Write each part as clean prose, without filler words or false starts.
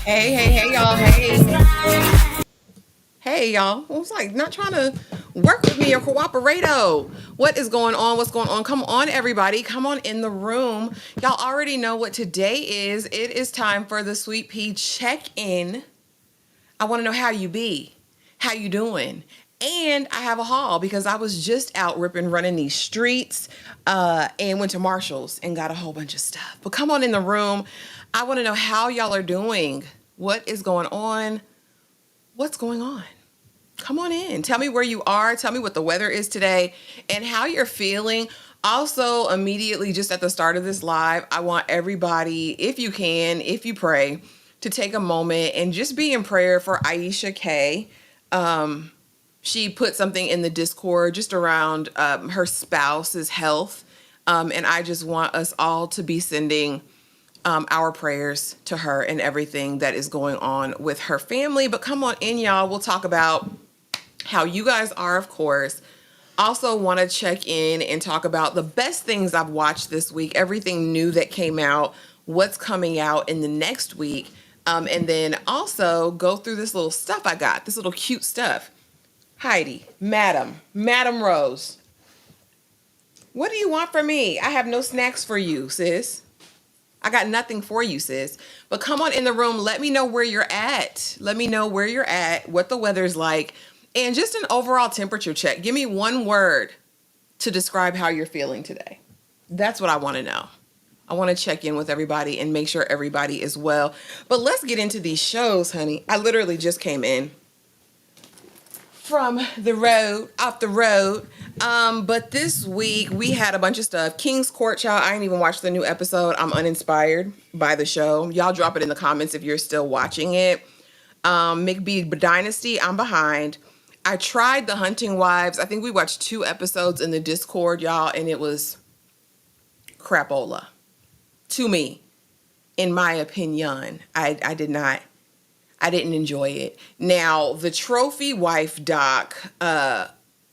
Hey, y'all. Hey, y'all. I was like, not trying to work with me or cooperate. What is going on? What's going on? Come on, everybody. Come on in the room. Y'all already know what today is. It is time for the Sweet Pea check-in. I want to know how you be. How you doing? And I have a haul because I was just out running these streets and went to Marshall's and got a whole bunch of stuff. But come on in the room. I want to know how y'all are doing. What is going on? What's going on? Come on in. Tell me where you are. Tell me what the weather is today and how you're feeling. Also, immediately just at the start of this live, I want everybody, if you can, if you pray, to take a moment and just be in prayer for Aisha K. She put something in the Discord just around her spouse's health. And I just want us all to be sending our prayers to her and everything that is going on with her family. But come on in, y'all. We'll talk about how you guys are, of course. Also want to check in and talk about the best things I've watched this week, everything new that came out, what's coming out in the next week. And then also go through this little stuff I got, this little cute stuff. Heidi, Madam Rose, what do you want from me? I have no snacks for you, sis. I got nothing for you, sis. But come on in the room. Let me know where you're at. Let me know where you're at, what the weather's like, and just an overall temperature check. Give me one word to describe how you're feeling today. That's what I want to know. I want to check in with everybody and make sure everybody is well. But let's get into these shows, honey. I literally just came in from off the road. But this week we had a bunch of stuff. King's Court, y'all. I ain't even watched the new episode. I'm uninspired by the show. Y'all drop it in the comments if you're still watching it. McBee Dynasty, I'm behind. I tried The Hunting Wives. I think we watched 2 episodes in the Discord, y'all, and it was crapola. To me, in my opinion, I didn't enjoy it. Now, the Trophy Wife doc,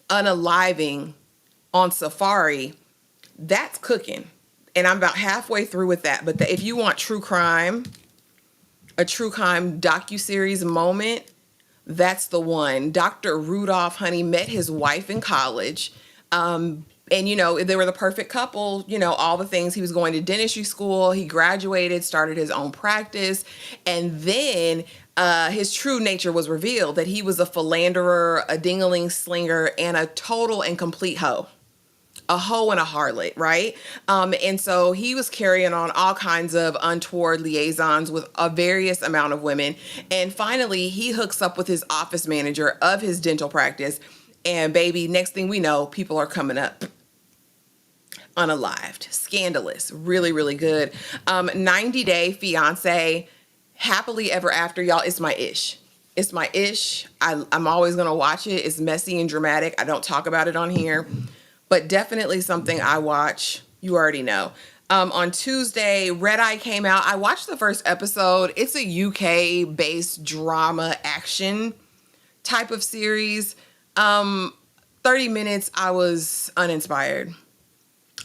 Unaliving on Safari, that's cooking. And I'm about halfway through with that. But if you want true crime, a true crime docuseries moment, that's the one. Dr. Rudolph, honey, met his wife in college. And, you know, they were the perfect couple, you know, all the things. He was going to dentistry school. He graduated, started his own practice. And then his true nature was revealed, that he was a philanderer, a ding-a-ling slinger, and a total and complete hoe. A hoe and a harlot, right? And so he was carrying on all kinds of untoward liaisons with a various amount of women. And finally, he hooks up with his office manager of his dental practice. And baby, next thing we know, people are coming up unalived. Scandalous. Really, really good. 90 Day Fiance, Happily Ever After, y'all. It's my ish. It's my ish. I'm always going to watch it. It's messy and dramatic. I don't talk about it on here, but definitely something I watch. You already know. On Tuesday, Red Eye came out. I watched the first episode. It's a UK-based drama action type of series. 30 minutes, I was uninspired.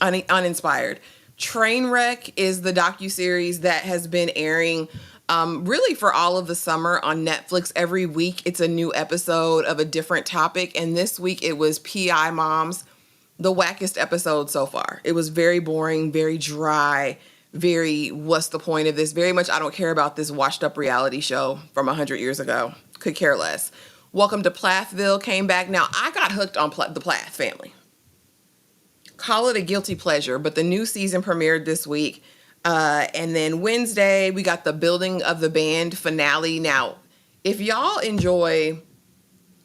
Uninspired. Trainwreck is the docuseries that has been airing really for all of the summer on Netflix. Every week it's a new episode of a different topic. And this week it was PI Moms, the wackest episode so far. It was very boring, very dry, very what's the point of this? Very much I don't care about this washed up reality show from 100 years ago. Could care less. Welcome to Plathville came back. Now, I got hooked on the Plath family. Call it a guilty pleasure, but the new season premiered this week. And then Wednesday, we got the Building of the Band finale. Now, if y'all enjoy,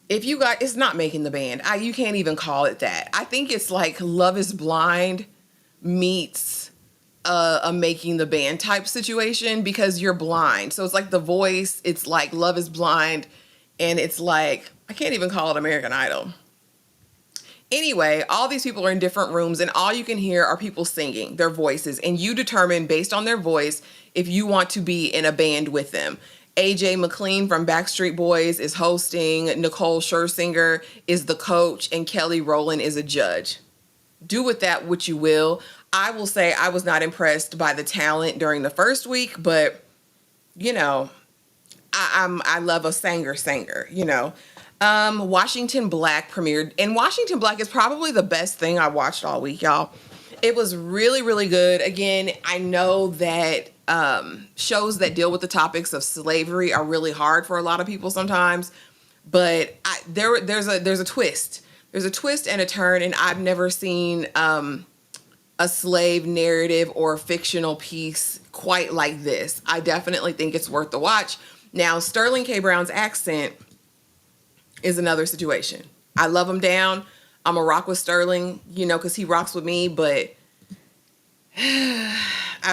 if you got, it's not Making the Band. You can't even call it that. I think it's like Love is Blind meets a Making the Band type situation because you're blind. So it's like The Voice. It's like Love is Blind. And it's like, I can't even call it American Idol. Anyway, all these people are in different rooms and all you can hear are people singing their voices. And you determine based on their voice if you want to be in a band with them. AJ McLean from Backstreet Boys is hosting. Nicole Scherzinger is the coach. And Kelly Rowland is a judge. Do with that what you will. I will say I was not impressed by the talent during the first week. But, you know, I love a singer, you know. Washington Black premiered, and Washington Black is probably the best thing I watched all week, y'all. It was really, really good. Again, I know that shows that deal with the topics of slavery are really hard for a lot of people sometimes, but there's a twist. There's a twist and a turn, and I've never seen a slave narrative or a fictional piece quite like this. I definitely think it's worth the watch. Now, Sterling K. Brown's accent is another situation. I love him down. I'm a rock with Sterling, you know, because he rocks with me, but I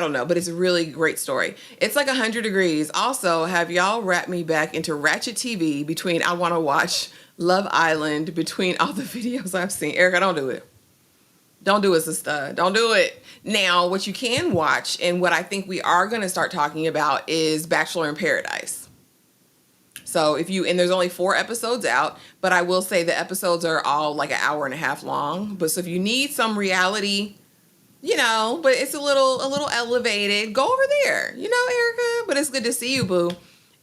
don't know. But it's a really great story. It's like 100 degrees. Also, have y'all wrapped me back into Ratchet TV between I want to watch Love Island, between all the videos I've seen. Erica, don't do it. Don't do it, sister. Don't do it. Now, what you can watch and what I think we are going to start talking about is Bachelor in Paradise. So and there's only 4 episodes out, but I will say the episodes are all like an hour and a half long. But so if you need some reality, you know, but it's a little elevated, go over there, you know, Erica, but it's good to see you, boo.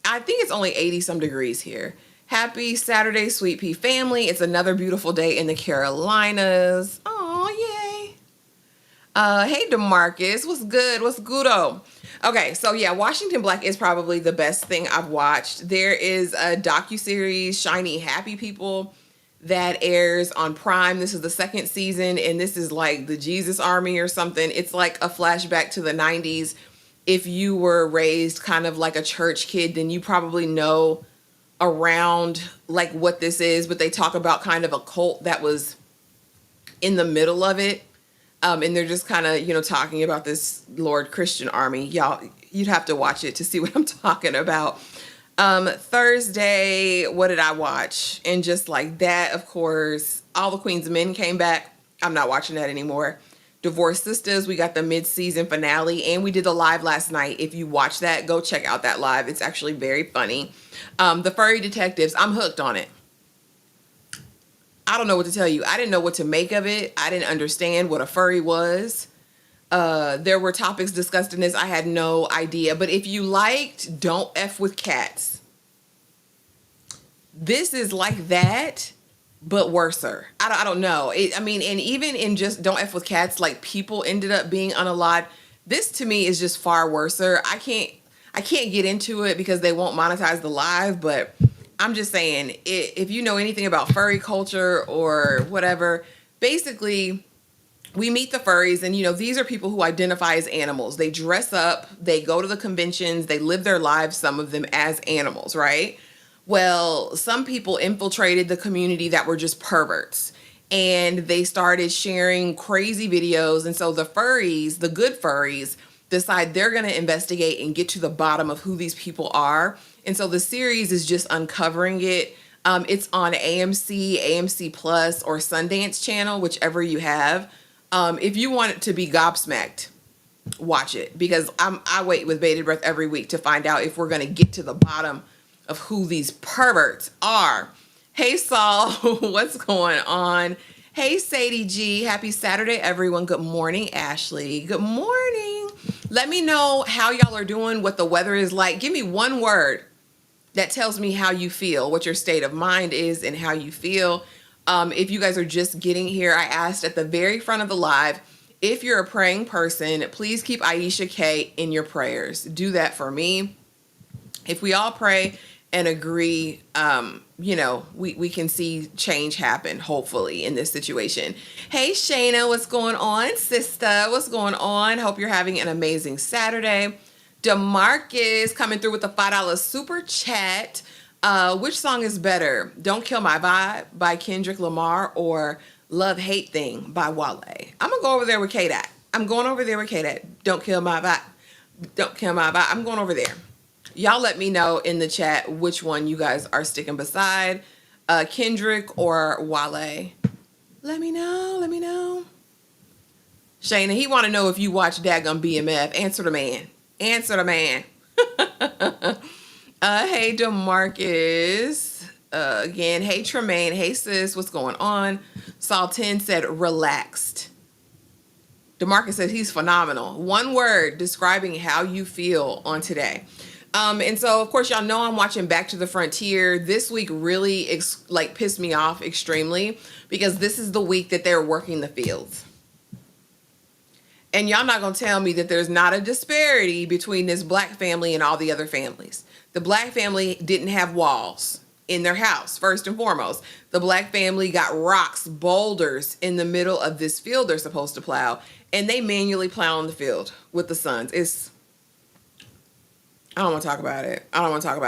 I think it's only 80 some degrees here. Happy Saturday, Sweet Pea family. It's another beautiful day in the Carolinas. Oh, yay. Hey, DeMarcus, what's good? What's goodo? Okay, so yeah, Washington Black is probably the best thing I've watched. There is a docuseries, Shiny Happy People, that airs on Prime. This is the 2nd season, and this is like the Jesus Army or something. It's like a flashback to the 90s. If you were raised kind of like a church kid, then you probably know around like what this is, but they talk about kind of a cult that was in the middle of it. And they're just kind of, you know, talking about this Lord Christian army. Y'all, you'd have to watch it to see what I'm talking about. Thursday, what did I watch? And just like that, of course, All the Queen's Men came back. I'm not watching that anymore. Divorced Sisters, we got the mid-season finale, and we did a live last night. If you watch that, go check out that live. It's actually very funny. The Furry Detectives, I'm hooked on it. I don't know what to tell you. I didn't know what to make of it. I didn't understand what a furry was. There were topics discussed in this. I had no idea. But if you liked Don't F with Cats, this is like that, but worser. I don't know. I mean, and even in just Don't F with Cats, like people ended up being unalived. This to me is just far worser. I can't get into it because they won't monetize the live, but I'm just saying, if you know anything about furry culture or whatever, basically we meet the furries and, you know, these are people who identify as animals. They dress up, they go to the conventions, they live their lives, some of them as animals, right? Well, some people infiltrated the community that were just perverts and they started sharing crazy videos. And so the furries, the good furries, decide they're going to investigate and get to the bottom of who these people are. And so the series is just uncovering it. It's on AMC, AMC Plus, or Sundance Channel, whichever you have. If you want it to be gobsmacked, watch it, because I wait with bated breath every week to find out if we're going to get to the bottom of who these perverts are. Hey, Saul, what's going on? Hey, Sadie G, happy Saturday, everyone. Good morning, Ashley. Good morning. Let me know how y'all are doing, what the weather is like. Give me one word that tells me how you feel, what your state of mind is, and how you feel. If you guys are just getting here, I asked at the very front of the live, if you're a praying person, please keep Aisha K in your prayers. Do that for me. If we all pray and agree, we can see change happen, hopefully, in this situation. Hey, Shayna, what's going on? Sister, what's going on? Hope you're having an amazing Saturday. DeMarcus coming through with a $5 super chat. Which song is better? Don't Kill My Vibe by Kendrick Lamar or Love Hate Thing by Wale? I'm going to go over there with K-Dot. Don't Kill My Vibe. Don't Kill My Vibe. I'm going over there. Y'all let me know in the chat which one you guys are sticking beside, Kendrick or Wale. Let me know. Shayna, he want to know if you watch Daggum BMF. Answer the man. Hey, DeMarcus. Again, hey, Tremaine. Hey, sis. What's going on? Saul 10 said relaxed. DeMarcus said he's phenomenal. One word describing how you feel on today. And so, of course, y'all know I'm watching Back to the Frontier. This week really pissed me off extremely because this is the week that they're working the fields. And y'all not going to tell me that there's not a disparity between this black family and all the other families. The black family didn't have walls in their house, first and foremost. The black family got rocks, boulders in the middle of this field they're supposed to plow, and they manually plow in the field with the sons. I don't want to talk about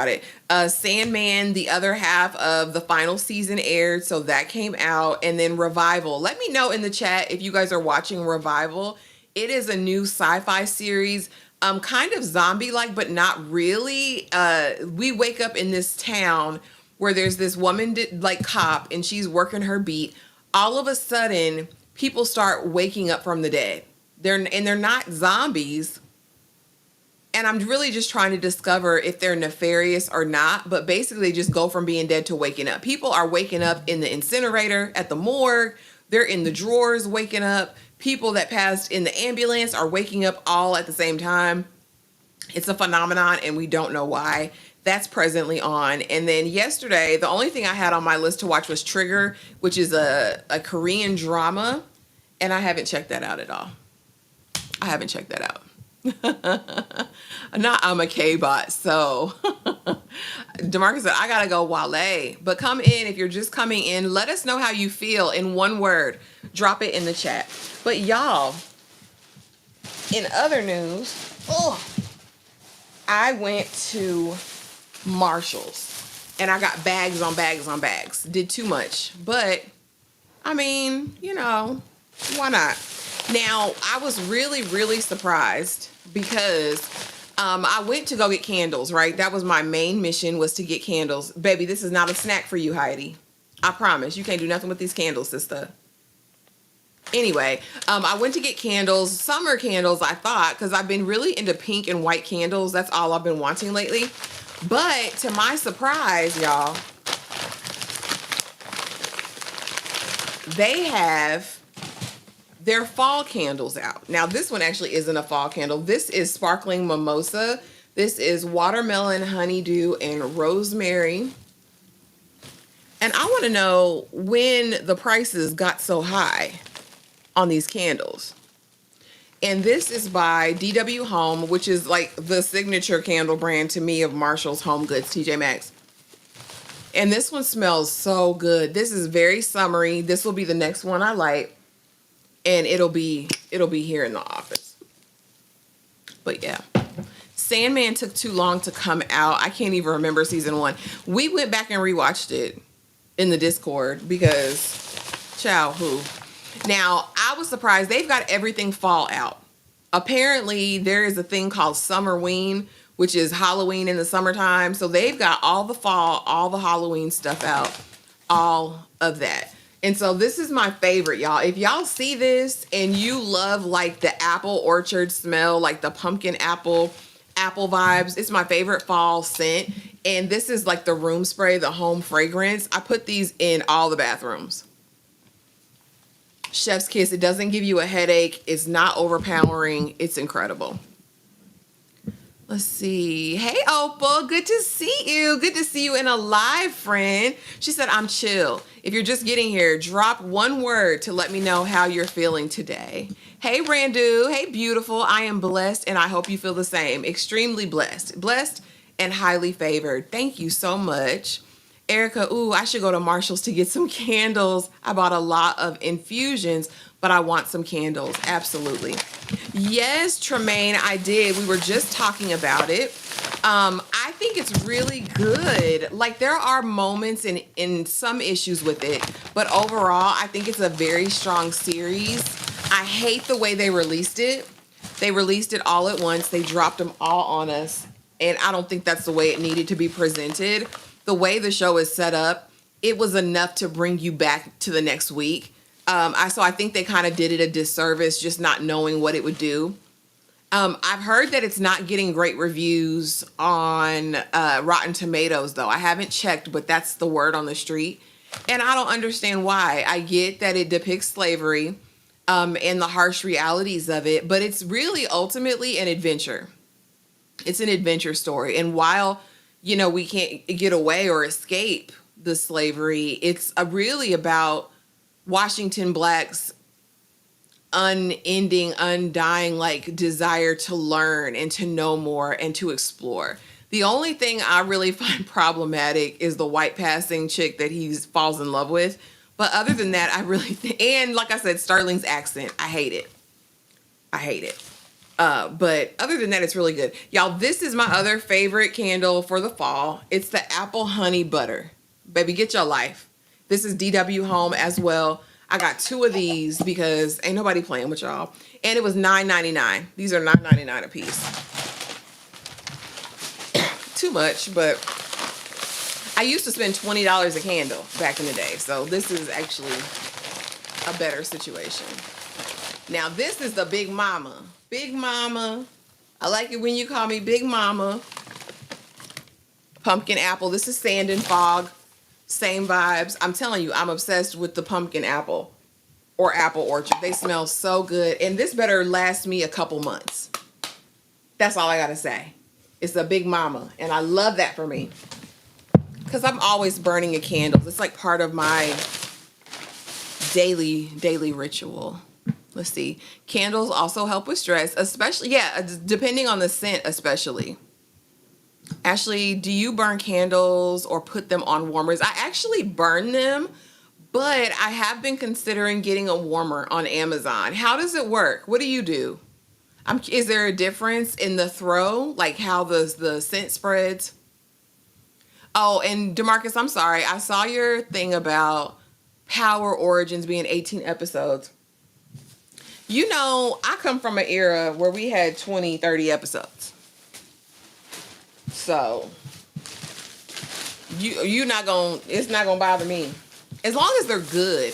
it. Sandman, the other half of the final season aired, so that came out. And then Revival. Let me know in the chat if you guys are watching Revival. It is a new sci-fi series, kind of zombie-like, but not really. We wake up in this town where there's this woman, cop, and she's working her beat. All of a sudden, people start waking up from the dead. They're not zombies. And I'm really just trying to discover if they're nefarious or not. But basically, they just go from being dead to waking up. People are waking up in the incinerator, at the morgue. They're in the drawers waking up. People that passed in the ambulance are waking up all at the same time. It's a phenomenon, and we don't know why. That's presently on. And then yesterday, the only thing I had on my list to watch was Trigger, which is a Korean drama. And I haven't checked that out at all. I'm a K-bot, so DeMarcus said, I gotta go Wale. But come in, if you're just coming in, let us know how you feel in one word. Drop it in the chat. But y'all, in other news, I went to Marshall's and I got bags on bags on bags. Did too much, but I mean, why not? Now, I was really, really surprised because I went to go get candles, right? That was my main mission, was to get candles. Baby, this is not a snack for you, Heidi. I promise. You can't do nothing with these candles, sister. Anyway, I went to get candles, summer candles, I thought, because I've been really into pink and white candles. That's all I've been wanting lately. But to my surprise, y'all, they have their fall candles out. Now, this one actually isn't a fall candle. This is sparkling mimosa. This is watermelon, honeydew, and rosemary. And I want to know when the prices got so high on these candles. And this is by DW Home, which is like the signature candle brand to me of Marshall's Home Goods, TJ Maxx. And this one smells so good. This is very summery. This will be the next one I light. And it'll be here in the office. But yeah. Sandman took too long to come out. I can't even remember season 1. We went back and rewatched it in the Discord because who? Now, I was surprised. They've got everything fall out. Apparently, there is a thing called Summerween, which is Halloween in the summertime. So they've got all the fall, all the Halloween stuff out, all of that. And so this is my favorite, y'all. If y'all see this and you love like the apple orchard smell, like the pumpkin apple vibes, it's my favorite fall scent. And this is like the room spray, the home fragrance. I put these in all the bathrooms. Chef's kiss. It doesn't give you a headache. It's not overpowering. It's incredible. Let's see. Hey, Opal. Good to see you. Good to see you in a live, friend. She said, I'm chill. If you're just getting here, drop one word to let me know how you're feeling today. Hey, Randu. Hey, beautiful. I am blessed, and I hope you feel the same. Extremely blessed. Blessed and highly favored. Thank you so much. Erica, ooh, I should go to Marshall's to get some candles. I bought a lot of infusions, but I want some candles. Absolutely. Yes, Tremaine, I did. We were just talking about it. I think it's really good. Like, there are moments in some issues with it, but overall, I think it's a very strong series. I hate the way they released it. They released it all at once. They dropped them all on us, and I don't think that's the way it needed to be presented. The way the show is set up, it was enough to bring you back to the next week. So I think they kind of did it a disservice, just not knowing what it would do. I've heard that it's not getting great reviews on Rotten Tomatoes, though. I haven't checked, but that's the word on the street. And I don't understand why. I get that it depicts slavery and the harsh realities of it, but it's really ultimately an adventure. It's an adventure story. And while, we can't get away or escape the slavery, it's really about Washington Black's unending, undying, desire to learn and to know more and to explore. The only thing I really find problematic is the white passing chick that he falls in love with. But other than that, I really and like I said, Sterling's accent, I hate it. But other than that, it's really good. Y'all, this is my other favorite candle for the fall. It's the apple honey butter. Baby, get your life. This is DW Home as well. I got 2 of these because ain't nobody playing with y'all. And it was $9.99. These are $9.99 a piece. Too much, but I used to spend $20 a candle back in the day. So this is actually a better situation. Now this is the Big Mama. Big Mama. I like it when you call me Big Mama. Pumpkin apple. This is Sand and Fog. Same vibes. I'm telling you, I'm obsessed with the pumpkin apple or apple orchard. They smell so good. And this better last me a couple months. That's all I got to say. It's a Big Mama. And I love that for me. Because I'm always burning a candle. It's like part of my daily ritual. Let's see. Candles also help with stress, especially, depending on the scent, especially. Ashley, do you burn candles or put them on warmers? I actually burn them, but I have been considering getting a warmer on Amazon. How does it work? What do you do? Is there a difference in the throw, like how the scent spreads? Oh, and DeMarcus, I'm sorry. I saw your thing about Power Origins being 18 episodes. I come from an era where we had 20, 30 episodes. So it's not gonna bother me. As long as they're good.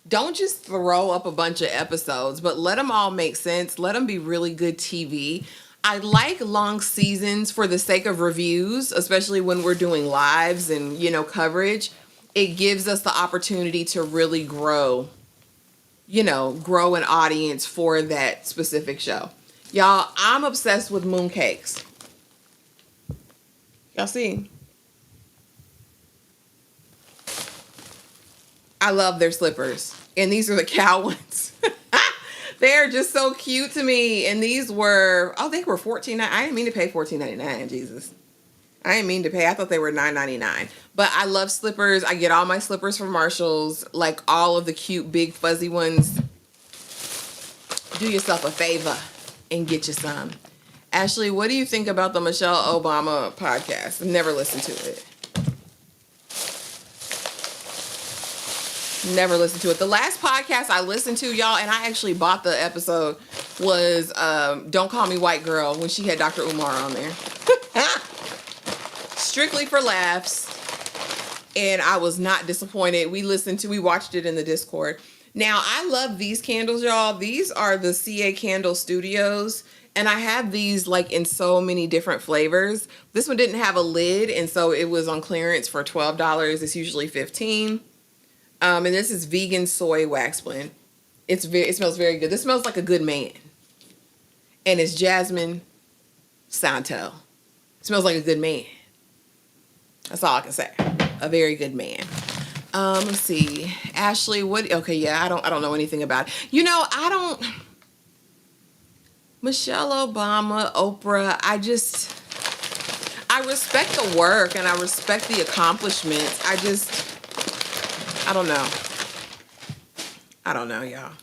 Don't just throw up a bunch of episodes, but let them all make sense. Let them be really good TV. I like long seasons for the sake of reviews, especially when we're doing lives and, coverage. It gives us the opportunity to really grow an audience for that specific show. Y'all, I'm obsessed with mooncakes. Y'all see? I love their slippers. And these are the cow ones. They're just so cute to me. And these were, they were $14.99. I didn't mean to pay $14.99, Jesus. I didn't mean to pay. I thought they were $9.99. But I love slippers. I get all my slippers from Marshall's, like all of the cute, big, fuzzy ones. Do yourself a favor and get you some. Ashley, what do you think about the Michelle Obama podcast? I've never listened to it. Never listened to it. The last podcast I listened to, y'all, and I actually bought the episode, was Don't Call Me White Girl, when she had Dr. Umar on there. Strictly for laughs. And I was not disappointed. We watched it in the Discord. Now, I love these candles, y'all. These are the CA Candle Studios. And I have these in so many different flavors. This one didn't have a lid, and so it was on clearance for $12. It's usually $15. And this is vegan soy wax blend. It smells very good. This smells like a good man. And it's jasmine, Santo. Smells like a good man. That's all I can say. A very good man. Let's see. Ashley, what? Okay, yeah, I don't know anything about it. You know, I don't. Michelle Obama, Oprah, I respect the work and I respect the accomplishments. I don't know. I don't know, y'all.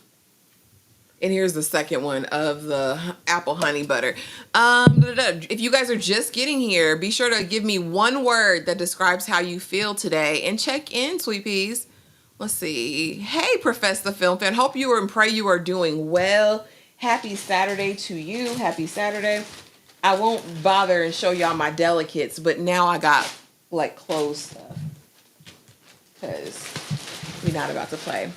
And here's the second one of the apple honey butter. If you guys are just getting here, be sure to give me one word that describes how you feel today and check in, sweet peas. Let's see. Hey, Profess the Film Fan. Hope you and pray you are doing well. Happy Saturday to you. Happy Saturday. I won't bother and show y'all my delicates, but now I got like clothes stuff because we're not about to play.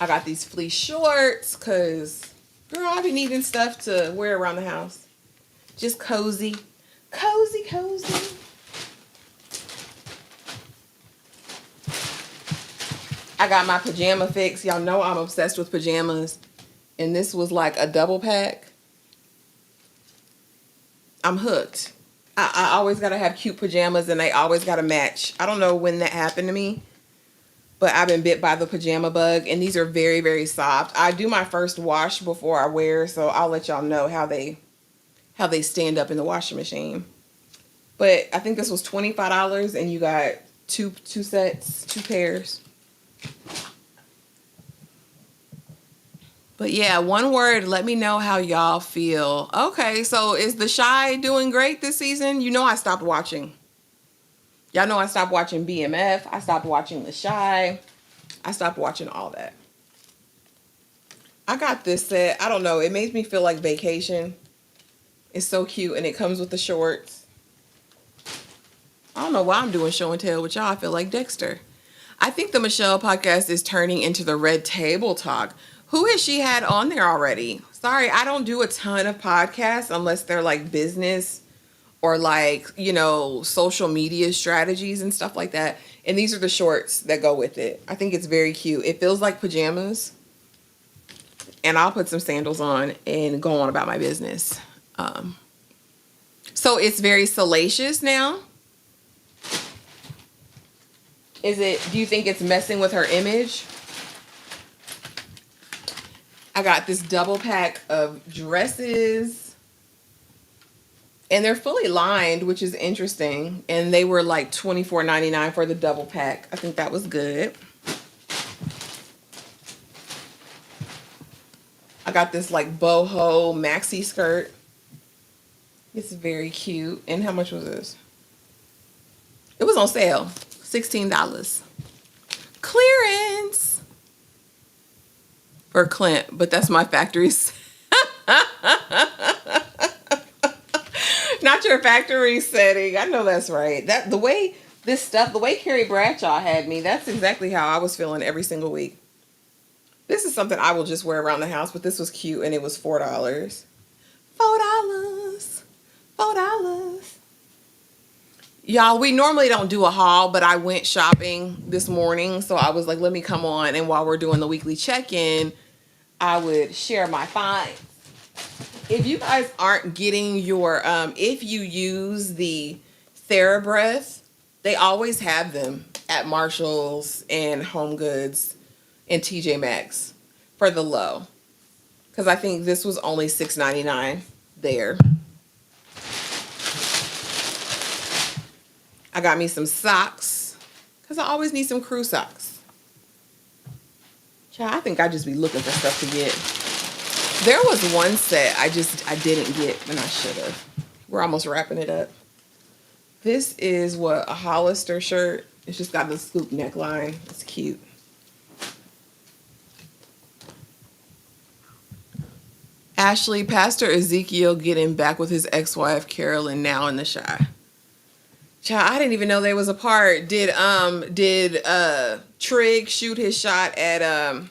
I got these fleece shorts because, girl, I've been needing stuff to wear around the house. Just cozy. Cozy, cozy. I got my pajama fix. Y'all know I'm obsessed with pajamas. And this was like a double pack. I'm hooked. I always got to have cute pajamas and they always got to match. I don't know when that happened to me, but I've been bit by the pajama bug and these are very, very soft. I do my first wash before I wear, so I'll let y'all know how they stand up in the washing machine. But I think this was $25 and you got two sets, two pairs. But yeah, one word, let me know how y'all feel. Okay, so is The Chi doing great this season? You know I stopped watching. Y'all know I stopped watching BMF. I stopped watching The Chi. I stopped watching all that. I got this set. I don't know. It makes me feel like vacation. It's so cute and it comes with the shorts. I don't know why I'm doing show and tell with y'all. I feel like Dexter. I think the Michelle podcast is turning into the Red Table Talk. Who has she had on there already? Sorry, I don't do a ton of podcasts unless they're like business or like, you know, social media strategies and stuff like that. And these are the shorts that go with it. I think it's very cute. It feels like pajamas. And I'll put some sandals on and go on about my business. So it's very salacious now. Do you think it's messing with her image? I got this double pack of dresses and they're fully lined, which is interesting. And they were like $24.99 for the double pack. I think that was good. I got this like boho maxi skirt. It's very cute. And how much was this? It was on sale. $16. Clearance. For Clint, but that's my factory. Not your factory setting. I know that's right. The way Carrie Bradshaw had me, that's exactly how I was feeling every single week. This is something I will just wear around the house, but this was cute and it was $4. $4. Y'all, we normally don't do a haul, but I went shopping this morning. So I was like, let me come on. And while we're doing the weekly check-in, I would share my finds. If you guys aren't getting your, if you use the TheraBreath, they always have them at Marshall's and Home Goods and TJ Maxx for the low. Because I think this was only $6.99 there. I got me some socks because I always need some crew socks. Child, I think I just be looking for stuff to get. There was one set I didn't get and I should have. We're almost wrapping it up. This is a Hollister shirt. It's just got the scoop neckline. It's cute. Ashley, Pastor Ezekiel getting back with his ex-wife Carolyn now in the Chi. Child, I didn't even know they was apart. Did Trig shoot his shot at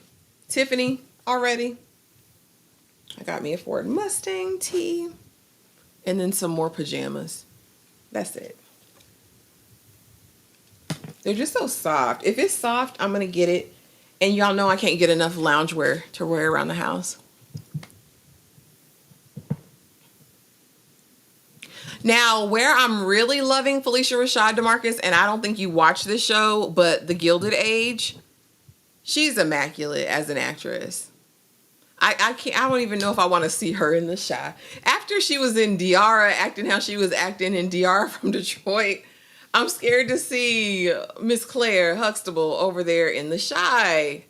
Tiffany already? I got me a Ford Mustang tee and then some more pajamas. That's it. They're just so soft. If it's soft, I'm gonna get it. And y'all know I can't get enough loungewear to wear around the house. Now, where I'm really loving Felicia Rashad DeMarcus, and I don't think you watch this show, but The Gilded Age, she's immaculate as an actress. I can't. I don't even know if I want to see her in The Chi. After she was in Diara, acting how she was acting in Diara from Detroit, I'm scared to see Miss Claire Huxtable over there in The Chi.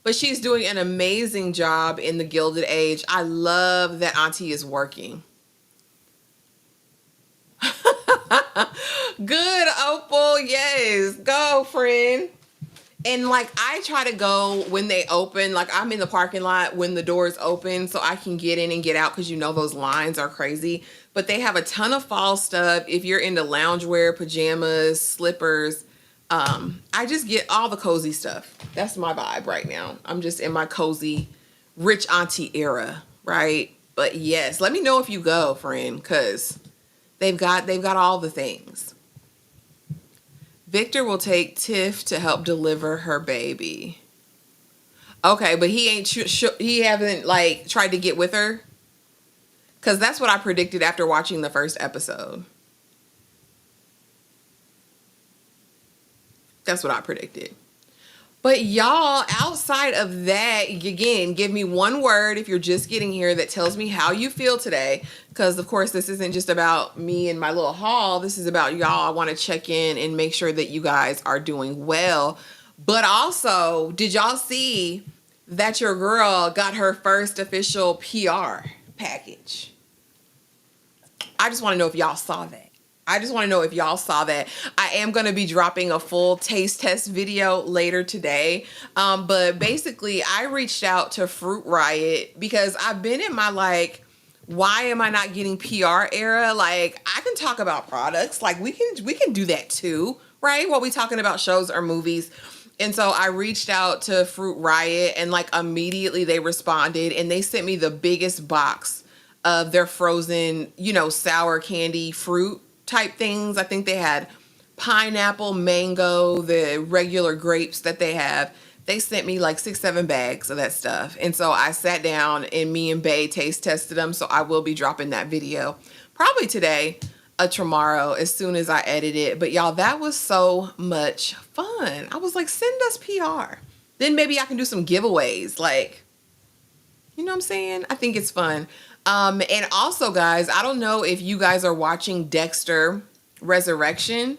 But she's doing an amazing job in The Gilded Age. I love that Auntie is working. Good, Opal. Yes, go, friend. And like, I try to go when they open. Like, I'm in the parking lot when the doors open so I can get in and get out, because you know those lines are crazy. But they have a ton of fall stuff. If you're into loungewear, pajamas, slippers, I just get all the cozy stuff. That's my vibe right now. I'm just in my cozy rich auntie era, right? But yes, let me know if you go, friend, because they've got all the things. Victor will take Tiff to help deliver her baby. Okay, but he ain't he haven't like tried to get with her, because that's what I predicted after watching the first episode. That's what I predicted. But y'all, outside of that, again, give me one word if you're just getting here that tells me how you feel today. Because, of course, this isn't just about me and my little haul. This is about y'all. I want to check in and make sure that you guys are doing well. But also, did y'all see that your girl got her first official PR package? I just want to know if y'all saw that. I am going to be dropping a full taste test video later today. But basically, I reached out to Fruit Riot because I've been in my like, why am I not getting PR era? Like, I can talk about products. Like, we can do that too, right? While we talking about shows or movies. And so I reached out to Fruit Riot, and like immediately they responded, and they sent me the biggest box of their frozen, sour candy fruit type things. I think they had pineapple, mango, the regular grapes that they have. They sent me like 6-7 bags of that stuff. And so I sat down and me and Bae taste tested them. So I will be dropping that video probably today or tomorrow as soon as I edit it. But y'all, that was so much fun. I was like, send us PR. Then maybe I can do some giveaways. Like, you know what I'm saying? I think it's fun. And also, guys, I don't know if you guys are watching Dexter Resurrection.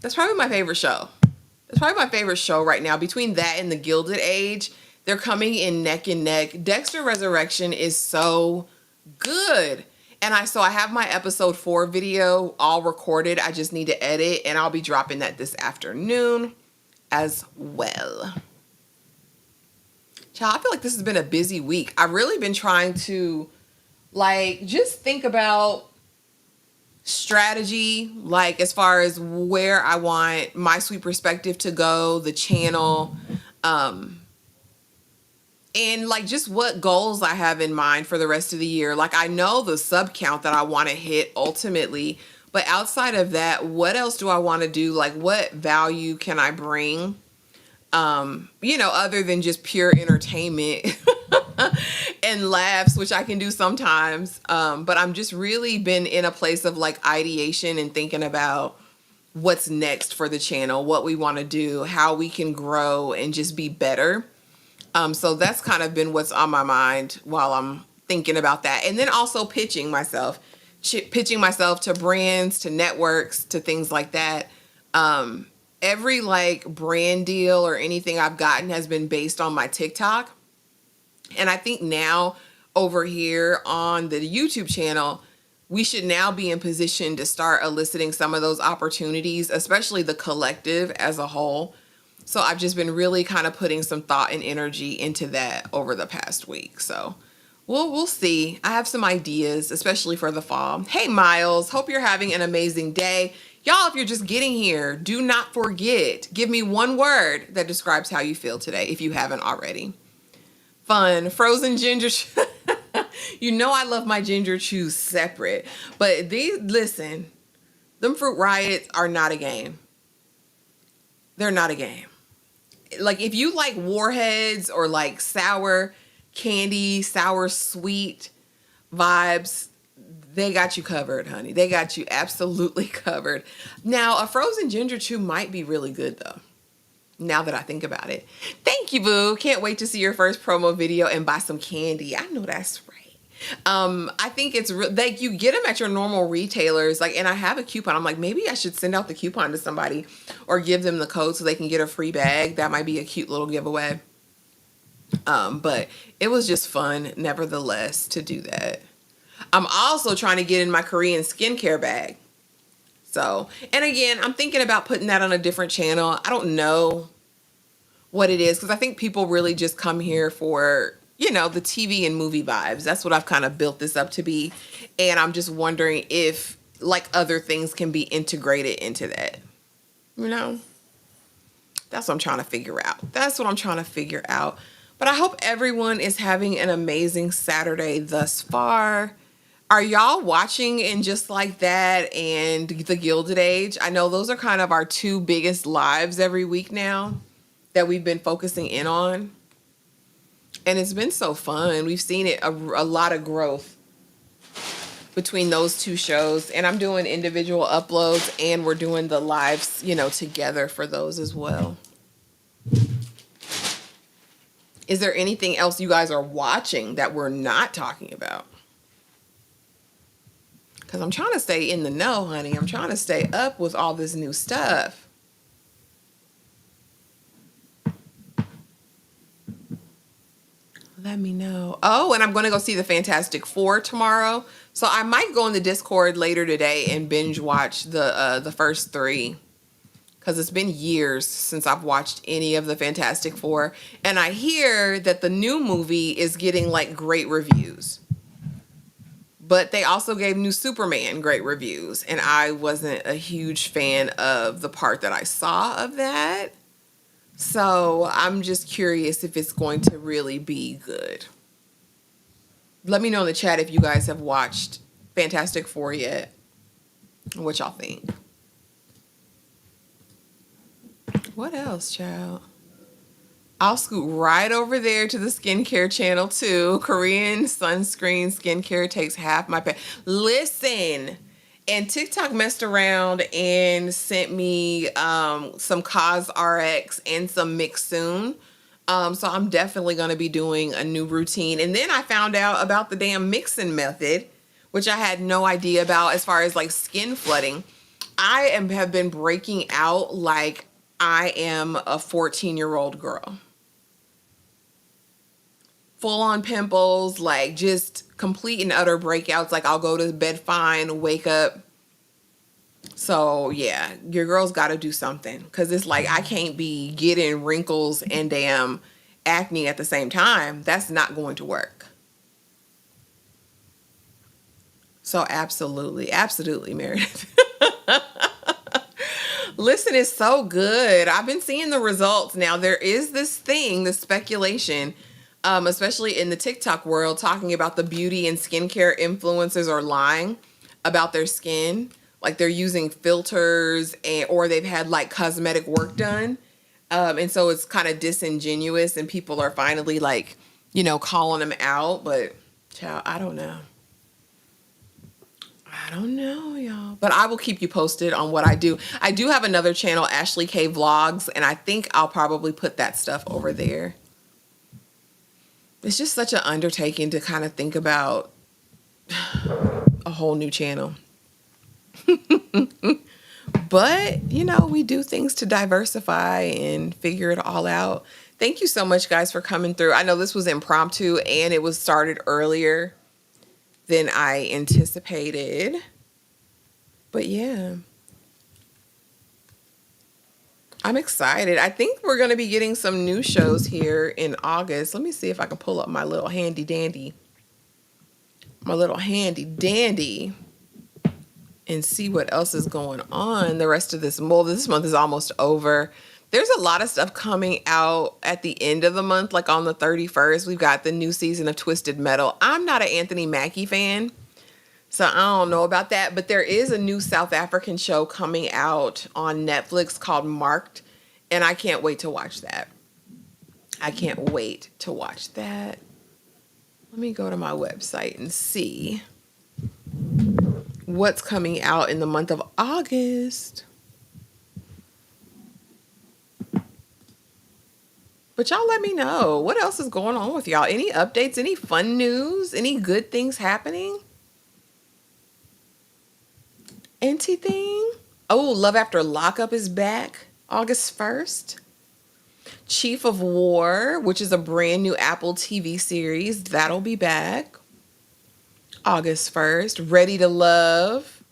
That's probably my favorite show. That's probably my favorite show right now. Between that and The Gilded Age, they're coming in neck and neck. Dexter Resurrection is so good. And I have my episode 4 video all recorded. I just need to edit, and I'll be dropping that this afternoon as well. Child, I feel like this has been a busy week. I've really been trying to like just think about strategy, like as far as where I want my sweet perspective to go, the channel, and like just what goals I have in mind for the rest of the year. Like, I know the sub count that I want to hit ultimately, but outside of that, what else do I want to do? Like, what value can I bring? Other than just pure entertainment and laughs, which I can do sometimes. But I'm just really been in a place of like ideation and thinking about what's next for the channel, what we want to do, how we can grow and just be better. So that's kind of been what's on my mind while I'm thinking about that. And then also pitching myself to brands, to networks, to things like that. Every like brand deal or anything I've gotten has been based on my TikTok. And I think now over here on the YouTube channel, we should now be in position to start eliciting some of those opportunities, especially the collective as a whole. So I've just been really kind of putting some thought and energy into that over the past week. So we'll see. I have some ideas, especially for the fall. Hey, Miles, hope you're having an amazing day. Y'all, if you're just getting here, do not forget, give me one word that describes how you feel today, if you haven't already. Fun, frozen ginger. You know I love my ginger chews separate. But listen, them Fruit Riots are not a game. They're not a game. Like, if you like warheads or like sour candy, sour sweet vibes, They got you covered, honey. They got you absolutely covered. Now, a frozen ginger chew might be really good, though, now that I think about it. Thank you, boo. Can't wait to see your first promo video and buy some candy. I know that's right. I think it's like you get them at your normal retailers, like, and I have a coupon. I'm like, maybe I should send out the coupon to somebody or give them the code so they can get a free bag. That might be a cute little giveaway. But it was just fun, nevertheless, to do that. I'm also trying to get in my Korean skincare bag. So, and again, I'm thinking about putting that on a different channel. I don't know what it is because I think people really just come here for, you know, the TV and movie vibes. That's what I've kind of built this up to be. And I'm just wondering if like other things can be integrated into that. You know, that's what I'm trying to figure out. That's what I'm trying to figure out. But I hope everyone is having an amazing Saturday thus far. Are y'all watching And Just Like That and The Gilded Age? I know those are kind of our two biggest lives every week now that we've been focusing in on. And it's been so fun. We've seen it a lot of growth between those two shows. And I'm doing individual uploads and we're doing the lives, you know, together for those as well. Is there anything else you guys are watching that we're not talking about? Because I'm trying to stay in the know, honey. I'm trying to stay up with all this new stuff. Let me know. Oh, and I'm going to go see the Fantastic Four tomorrow. So I might go in the Discord later today and binge watch the first three. Because it's been years since I've watched any of the Fantastic Four. And I hear that the new movie is getting like great reviews. But they also gave New Superman great reviews. And I wasn't a huge fan of the part that I saw of that. So I'm just curious if it's going to really be good. Let me know in the chat if you guys have watched Fantastic Four yet. What y'all think. What else, child? I'll scoot right over there to the skincare channel too. Korean sunscreen skincare takes half my pay. Listen, and TikTok messed around and sent me some CosRX and some Mixsoon. So I'm definitely going to be doing a new routine. And then I found out about the damn mixing method, which I had no idea about as far as like skin flooding. have been breaking out like I am a 14-year-old girl. Full on pimples, like just complete and utter breakouts. Like I'll go to bed fine, wake up. So yeah, your girl's got to do something, because it's like I can't be getting wrinkles and damn acne at the same time. That's not going to work. So absolutely, absolutely, Meredith. Listen, it's so good. I've been seeing the results. Now there is this thing, this speculation, especially in the TikTok world, talking about the beauty and skincare influencers are lying about their skin. Like they're using filters or they've had like cosmetic work done. And so it's kind of disingenuous and people are finally like, you know, calling them out. But child, I don't know. I don't know, y'all. But I will keep you posted on what I do. I do have another channel, Ashley K Vlogs, and I think I'll probably put that stuff over there. It's just such an undertaking to kind of think about a whole new channel. But, you know, we do things to diversify and figure it all out. Thank you so much, guys, for coming through. I know this was impromptu and it was started earlier than I anticipated. But yeah, I'm excited. I think we're going to be getting some new shows here in August. Let me see if I can pull up my little handy dandy. And see what else is going on the rest of this month. This month is almost over. There's a lot of stuff coming out at the end of the month, like on the 31st. We've got the new season of Twisted Metal. I'm not an Anthony Mackie fan, so I don't know about that. But there is a new South African show coming out on Netflix called Marked, and I can't wait to watch that. Let me go to my website and see what's coming out in the month of August. But y'all let me know. What else is going on with y'all? Any updates? Any fun news? Any good things happening? Anything? Oh, Love After Lockup is back August 1st. Chief of War, which is a brand new Apple TV series, that'll be back August 1st. Ready to Love.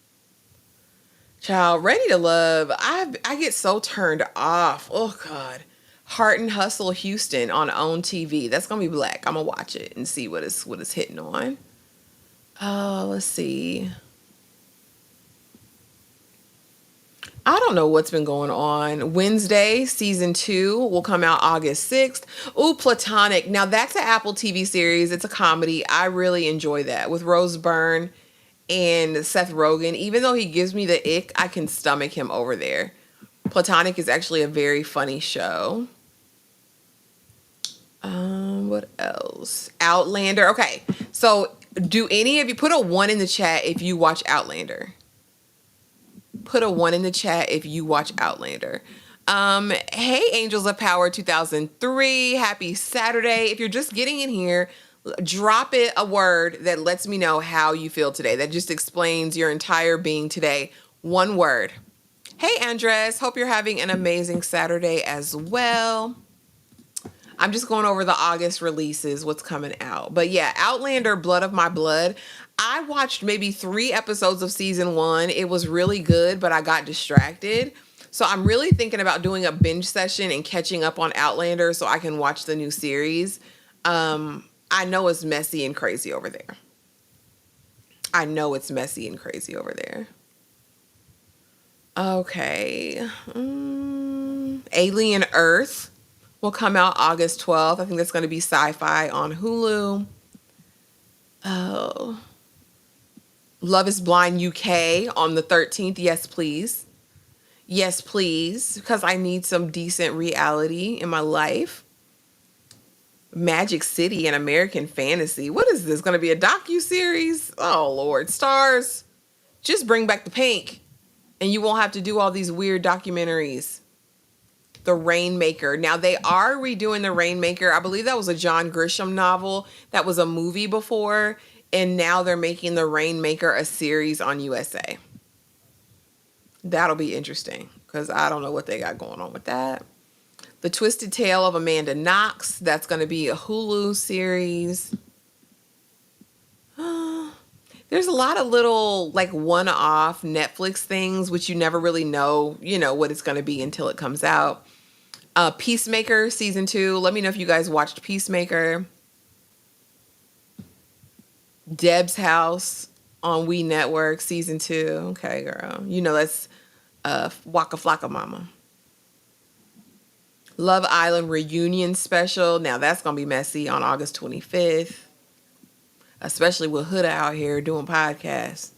Child, Ready to Love. I get so turned off. Oh, God. Heart and Hustle Houston on OWN TV. That's gonna be black. I'm gonna watch it and see what it's hitting on. Let's see. I don't know what's been going on. Wednesday, season 2 will come out August 6th. Ooh, Platonic. Now that's an Apple TV series. It's a comedy. I really enjoy that with Rose Byrne and Seth Rogen. Even though he gives me the ick, I can stomach him over there. Platonic is actually a very funny show. What else? Outlander. Okay, so do any of you put a 1 in the chat if you watch Outlander? Put a 1 in the chat if you watch Outlander. Hey, Angels of Power 2003. Happy Saturday. If you're just getting in here, drop it a word that lets me know how you feel today. That just explains your entire being today. 1 word. Hey, Andres. Hope you're having an amazing Saturday as well. I'm just going over the August releases, what's coming out. But yeah, Outlander, Blood of My Blood. I watched maybe 3 episodes of season 1. It was really good, but I got distracted. So I'm really thinking about doing a binge session and catching up on Outlander so I can watch the new series. I know it's messy and crazy over there. I know it's messy and crazy over there. Okay. Alien Earth will come out August 12th. I think that's going to be Sci-Fi on Hulu. Oh. Love is Blind UK on the 13th. Yes, please. Yes, please. Because I need some decent reality in my life. Magic City and American Fantasy. What is this? Going to be a docu-series? Oh, Lord. Stars. Just bring back the pink. And you won't have to do all these weird documentaries. The Rainmaker. Now, they are redoing The Rainmaker. I believe that was a John Grisham novel. That was a movie before. And now they're making The Rainmaker a series on USA. That'll be interesting. Because I don't know what they got going on with that. The Twisted Tale of Amanda Knox. That's going to be a Hulu series. There's a lot of little like one-off Netflix things which you never really know, what it's going to be until it comes out. Peacemaker season 2. Let me know if you guys watched Peacemaker. Deb's House on We Network season 2. Okay, girl. That's Waka Flocka Mama. Love Island reunion special. Now that's going to be messy on August 25th. Especially with Huda out here doing podcasts.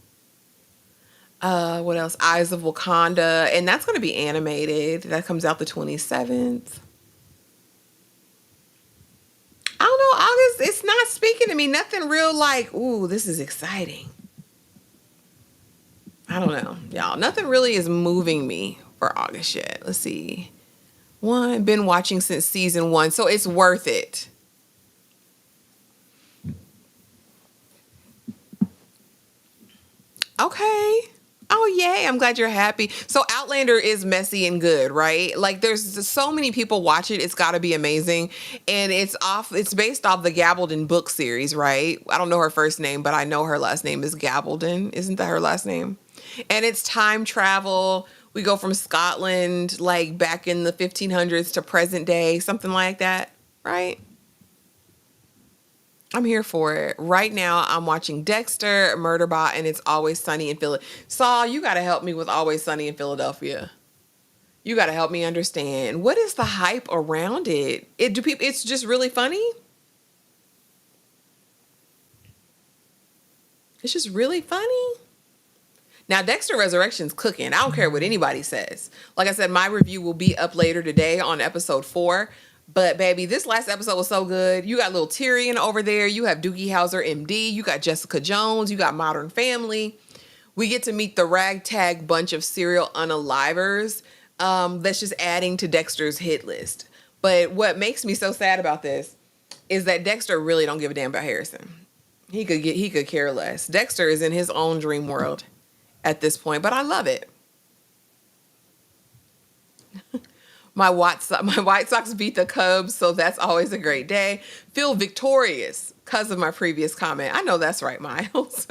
What else? Eyes of Wakanda. And that's going to be animated. That comes out the 27th. I don't know. August, it's not speaking to me. Nothing real like, ooh, this is exciting. I don't know. Y'all, nothing really is moving me for August yet. Let's see. Been watching since season 1. So it's worth it. Okay. Oh, yay. I'm glad you're happy. So Outlander is messy and good, right? Like there's so many people watch it. It's got to be amazing. And it's based off the Gabaldon book series, right? I don't know her first name, but I know her last name is Gabaldon. Isn't that her last name? And it's time travel. We go from Scotland, like back in the 1500s to present day, something like that, right? I'm here for it. Right now, I'm watching Dexter, Murderbot, and It's Always Sunny in Philadelphia. Saul, you got to help me with Always Sunny in Philadelphia. You got to help me understand. What is the hype around it? It's just really funny? It's just really funny? Now, Dexter Resurrection's cooking. I don't care what anybody says. Like I said, my review will be up later today on episode 4. But baby, this last episode was so good. You got little Tyrion over there. You have Doogie Howser, MD. You got Jessica Jones. You got Modern Family. We get to meet the ragtag bunch of serial unalivers that's just adding to Dexter's hit list. But what makes me so sad about this is that Dexter really don't give a damn about Harrison. He could care less. Dexter is in his own dream world at this point, but I love it. My White Sox beat the Cubs, so that's always a great day. Feel victorious because of my previous comment. I know that's right, Miles.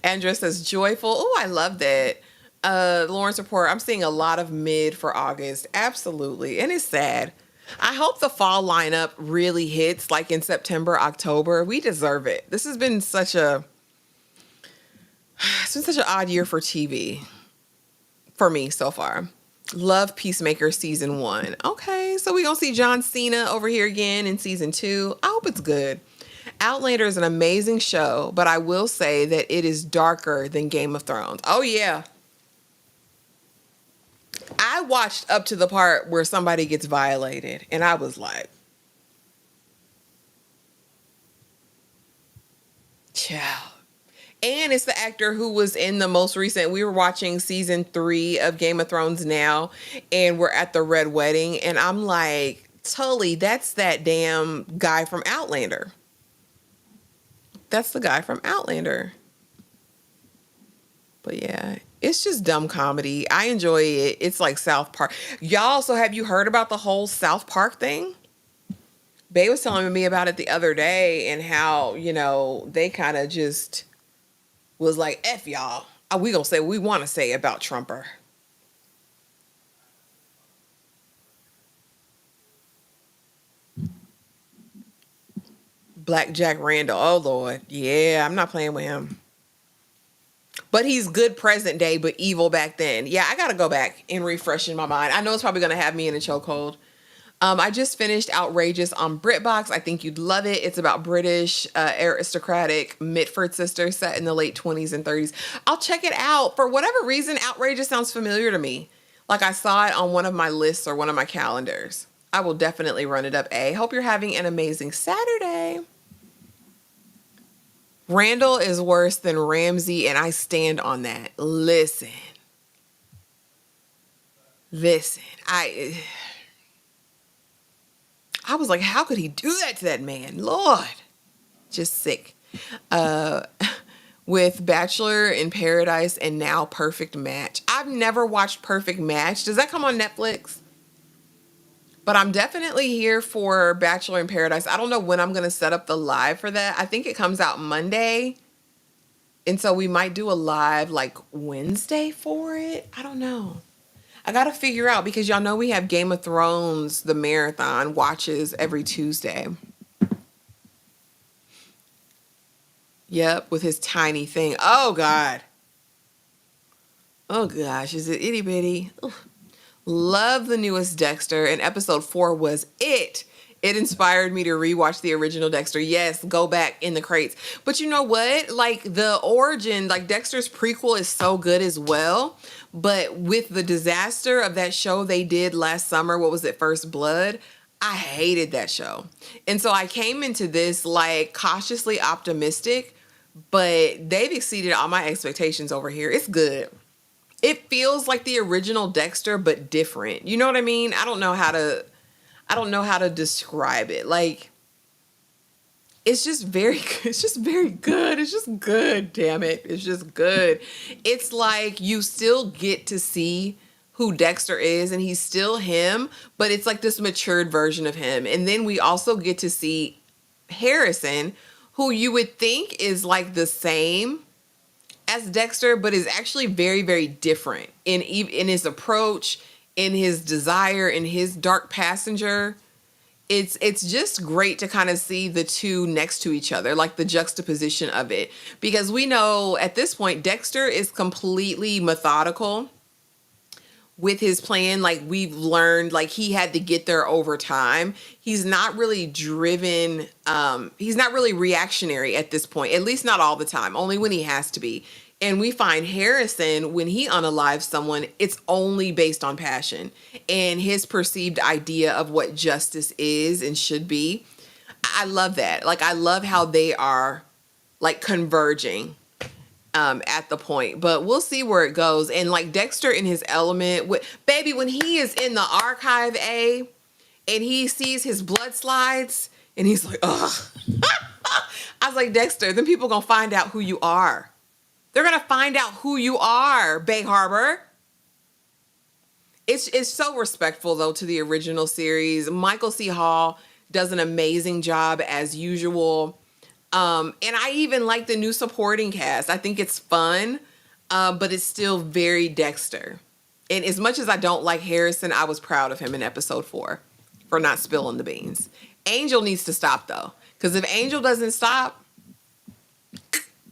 Andrea says joyful. Oh, I love that. Lawrence Report, I'm seeing a lot of mid for August. Absolutely. And it's sad. I hope the fall lineup really hits like in September, October. We deserve it. This has been such an odd year for TV for me so far. Love Peacemaker season 1. Okay, so we gonna see John Cena over here again in season 2. I hope it's good. Outlander is an amazing show, but I will say that it is darker than Game of Thrones. Oh yeah. I watched up to the part where somebody gets violated, and I was like, ciao. And it's the actor who was in the most recent. We were watching season 3 of Game of Thrones now, and we're at the Red Wedding, and I'm like, Tully, that's that damn guy from Outlander. That's the guy from Outlander. But yeah, it's just dumb comedy. I enjoy it. It's like South Park. Y'all, so have you heard about the whole South Park thing? Bay was telling me about it the other day and how, they kind of just was like, F y'all. We gonna say what we want to say about Trumper. Black Jack Randall. Oh, Lord. Yeah, I'm not playing with him. But he's good present day, but evil back then. Yeah, I got to go back and refresh in my mind. I know it's probably going to have me in a chokehold. I just finished Outrageous on BritBox. I think you'd love it. It's about British aristocratic Mitford sisters set in the late 20s and 30s. I'll check it out. For whatever reason, Outrageous sounds familiar to me. Like I saw it on one of my lists or one of my calendars. I will definitely run it up, A. Hope you're having an amazing Saturday. Randall is worse than Ramsey, and I stand on that. Listen. I was like, how could he do that to that man? Lord. Just sick. With Bachelor in Paradise and now Perfect Match. I've never watched Perfect Match. Does that come on Netflix? But I'm definitely here for Bachelor in Paradise. I don't know when I'm going to set up the live for that. I think it comes out Monday. And so we might do a live like Wednesday for it. I don't know. I got to figure out because y'all know we have Game of Thrones, the marathon watches every Tuesday. Yep, with his tiny thing. Oh, God. Oh, gosh. Is it itty bitty? Ugh. Love the newest Dexter, and episode 4 was it. It inspired me to rewatch the original Dexter. Yes, go back in the crates. But you know what? Like the origin, like Dexter's prequel is so good as well. But with the disaster of that show they did last summer, what was it, First Blood? I hated that show. And so I came into this like cautiously optimistic, but they've exceeded all my expectations over here. It's good. It feels like the original Dexter, but different. You know what I mean? I don't know how to describe it. Like, it's just very good. It's just very good. It's just good. Damn it. It's just good. It's like you still get to see who Dexter is and he's still him, but it's like this matured version of him. And then we also get to see Harrison, who you would think is like the same as Dexter, but is actually very, very different in his approach, in his desire, in his dark passenger. It's just great to kind of see the two next to each other, like the juxtaposition of it. Because we know at this point, Dexter is completely methodical with his plan. Like we've learned, like he had to get there over time. He's not really driven. He's not really reactionary at this point, at least not all the time, only when he has to be. And we find Harrison, when he unalives someone, it's only based on passion and his perceived idea of what justice is and should be. I love that. Like, I love how they are like converging. at the point, but we'll see where it goes. And like Dexter in his element, baby, when he is in the archive A and he sees his blood slides and he's like, ugh. I was like, Dexter, then people gonna find out who you are. They're gonna find out who you are, Bay Harbor. It's so respectful though to the original series. Michael C. Hall does an amazing job as usual. And I even like the new supporting cast. I think it's fun, but it's still very Dexter. And as much as I don't like Harrison, I was proud of him in episode 4 for not spilling the beans. Angel needs to stop though, because if Angel doesn't stop,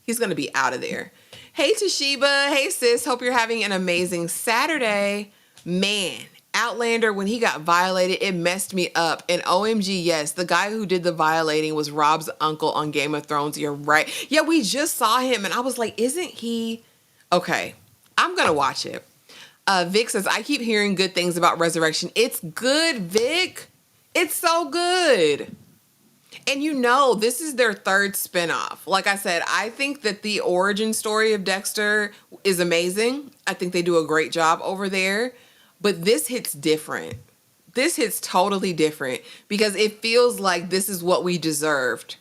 he's going to be out of there. Hey Toshiba, hey sis, hope you're having an amazing Saturday. Man, Outlander, when he got violated, it messed me up. And OMG, yes, the guy who did the violating was Rob's uncle on Game of Thrones. You're right. Yeah, we just saw him and I was like, isn't he? Okay, I'm going to watch it. Vic says, I keep hearing good things about Resurrection. It's good, Vic. It's so good. And you know, this is their 3rd spinoff. Like I said, I think that the origin story of Dexter is amazing. I think they do a great job over there. But this hits different. This hits totally different because it feels like this is what we deserved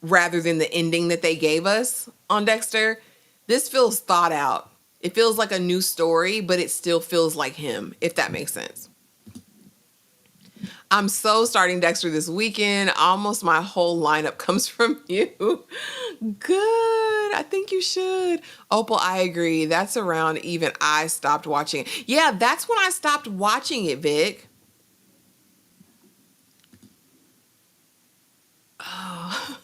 rather than the ending that they gave us on Dexter. This feels thought out. It feels like a new story, but it still feels like him, if that makes sense. I'm so starting Dexter this weekend. Almost my whole lineup comes from you. Good. I think you should. Opal, I agree. That's around even I stopped watching it. Yeah, that's when I stopped watching it, Vic. Oh.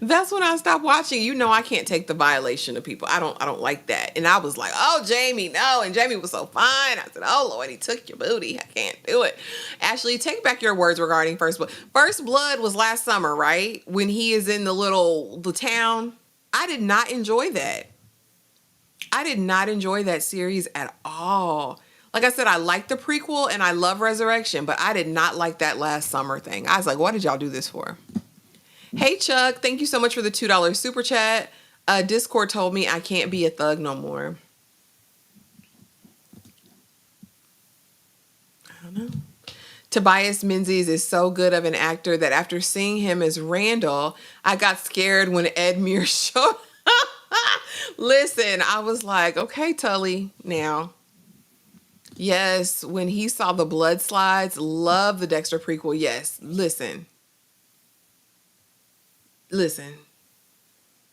That's when I stopped watching. You know I can't take the violation of people. I don't like that. And I was like, oh, Jamie, no. And Jamie was so fine. I said, oh, Lord, he took your booty. I can't do it. Ashley, take back your words regarding First Blood. First Blood was last summer, right? When he is in the town. I did not enjoy that. I did not enjoy that series at all. Like I said, I like the prequel and I love Resurrection, but I did not like that last summer thing. I was like, what did y'all do this for? Hey, Chuck. Thank you so much for the $2 super chat. Discord told me I can't be a thug no more. I don't know. Tobias Menzies is so good of an actor that after seeing him as Randall, I got scared when Ed Muir showed. Listen, I was like, okay, Tully, now. Yes, when he saw the blood slides, love the Dexter prequel. Yes, listen.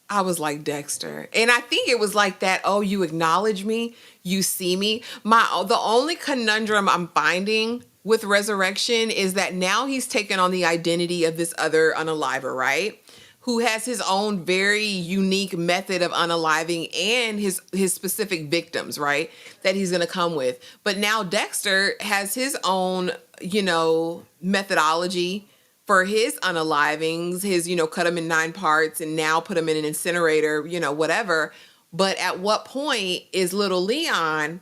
I was like Dexter. And I think it was like that, oh, you acknowledge me, you see me. The only conundrum I'm finding with Resurrection is that now he's taken on the identity of this other unaliver, right? Who has his own very unique method of unaliving and his specific victims, right? That he's going to come with. But now Dexter has his own, methodology for his unalivings, his, cut him in 9 parts and now put him in an incinerator, whatever. But at what point is little Leon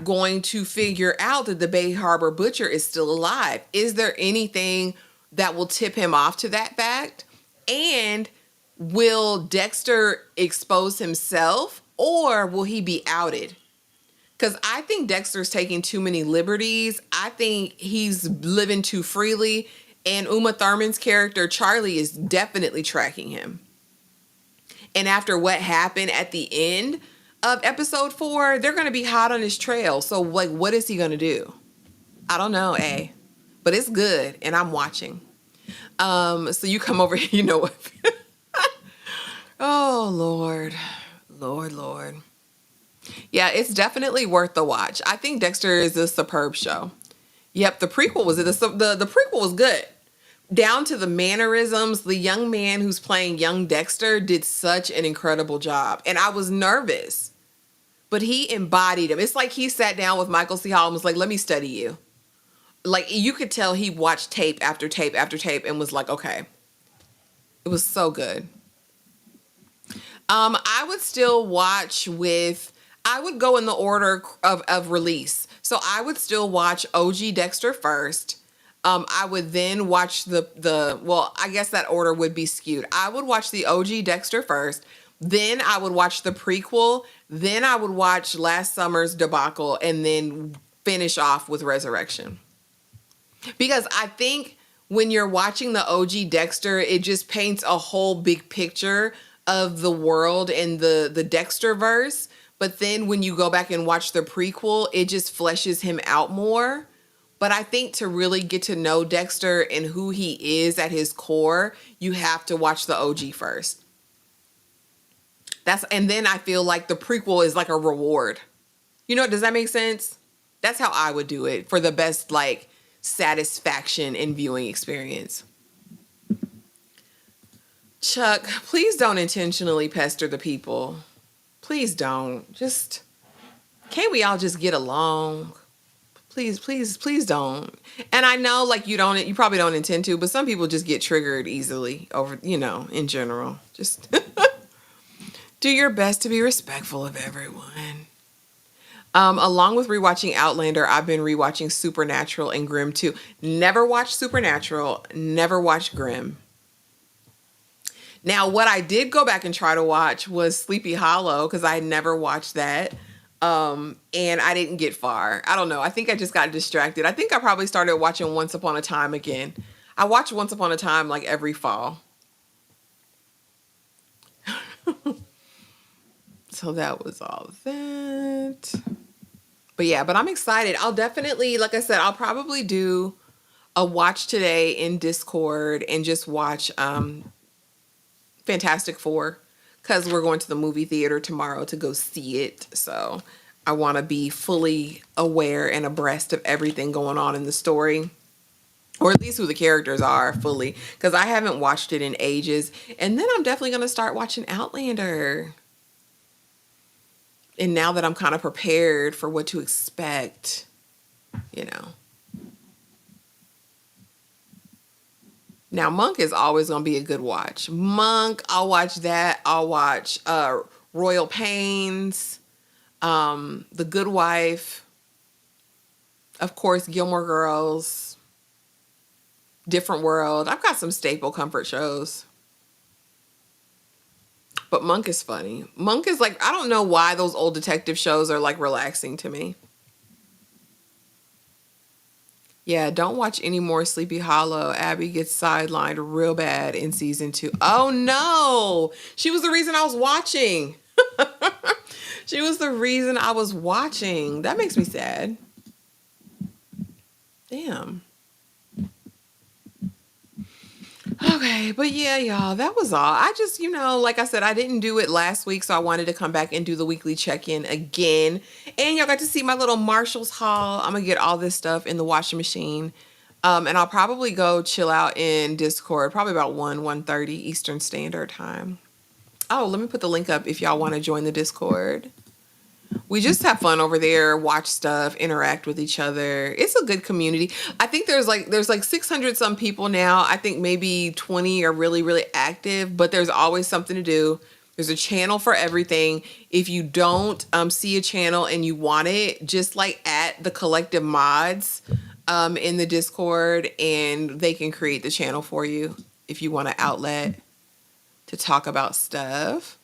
going to figure out that the Bay Harbor Butcher is still alive? Is there anything that will tip him off to that fact? And will Dexter expose himself or will he be outed? Because I think Dexter's taking too many liberties. I think he's living too freely. And Uma Thurman's character, Charlie, is definitely tracking him. And after what happened at the end of episode 4, they're going to be hot on his trail. So, like, what is he going to do? I don't know, but it's good, and I'm watching. So you come over here, you know what? Oh, Lord. Lord. Yeah, it's definitely worth the watch. I think Dexter is a superb show. Yep, the prequel was the prequel was good. Down to the mannerisms, the young man who's playing young Dexter did such an incredible job. And I was nervous, but he embodied him. It's like he sat down with Michael C. Hall and was like, let me study you. Like, you could tell he watched tape after tape after tape and was like, okay. It was so good. I would still watch I would go in the order of release. So I would still watch OG Dexter first. I would then watch I guess that order would be skewed. I would watch the OG Dexter first. Then I would watch the prequel. Then I would watch last summer's debacle and then finish off with Resurrection. Because I think when you're watching the OG Dexter, it just paints a whole big picture of the world and the Dexter verse. But then when you go back and watch the prequel, it just fleshes him out more. But I think to really get to know Dexter and who he is at his core, you have to watch the OG first. And then I feel like the prequel is like a reward. You know, does that make sense? That's how I would do it for the best, like, satisfaction in viewing experience. Chuck, please don't intentionally pester the people. Please don't. Just, can't we all just get along? Please, please, please don't. And I know, like, you probably don't intend to, but some people just get triggered easily over, in general. Just do your best to be respectful of everyone. Along with rewatching Outlander, I've been rewatching Supernatural and Grimm too. Never watched Supernatural, never watched Grimm. Now, what I did go back and try to watch was Sleepy Hollow, because I had never watched that. And I didn't get far. I don't know. I think I just got distracted. I think I probably started watching Once Upon a Time again. I watch Once Upon a Time like every fall. So that was all that. But I'm excited. I'll definitely, like I said, I'll probably do a watch today in Discord and just watch Fantastic Four, because we're going to the movie theater tomorrow to go see it. So I want to be fully aware and abreast of everything going on in the story, or at least who the characters are fully, because I haven't watched it in ages. And then I'm definitely going to start watching Outlander. And now that I'm kind of prepared for what to expect, Now, Monk is always going to be a good watch. Monk, I'll watch that. I'll watch Royal Pains, The Good Wife, of course, Gilmore Girls, Different World. I've got some staple comfort shows. But Monk is funny. Monk is like, I don't know why those old detective shows are like relaxing to me. Yeah, don't watch any more Sleepy Hollow. Abby gets sidelined real bad in season 2. Oh no! She was the reason I was watching. She was the reason I was watching. That makes me sad. Damn. Okay, but yeah, y'all, that was all. I just, like I said, I didn't do it last week, so I wanted to come back and do the weekly check-in again. And y'all got to see my little Marshalls haul. I'm going to get all this stuff in the washing machine. And I'll probably go chill out in Discord, probably about 1:30 Eastern Standard Time. Oh, let me put the link up if y'all want to join the Discord. We just have fun over there, watch stuff, interact with each other. It's a good community. I think there's like 600 some people now. I think maybe 20 are really, really active, but there's always something to do. There's a channel for everything. If you don't see a channel and you want it, just like at the collective mods in the Discord, and they can create the channel for you if you want an outlet to talk about stuff.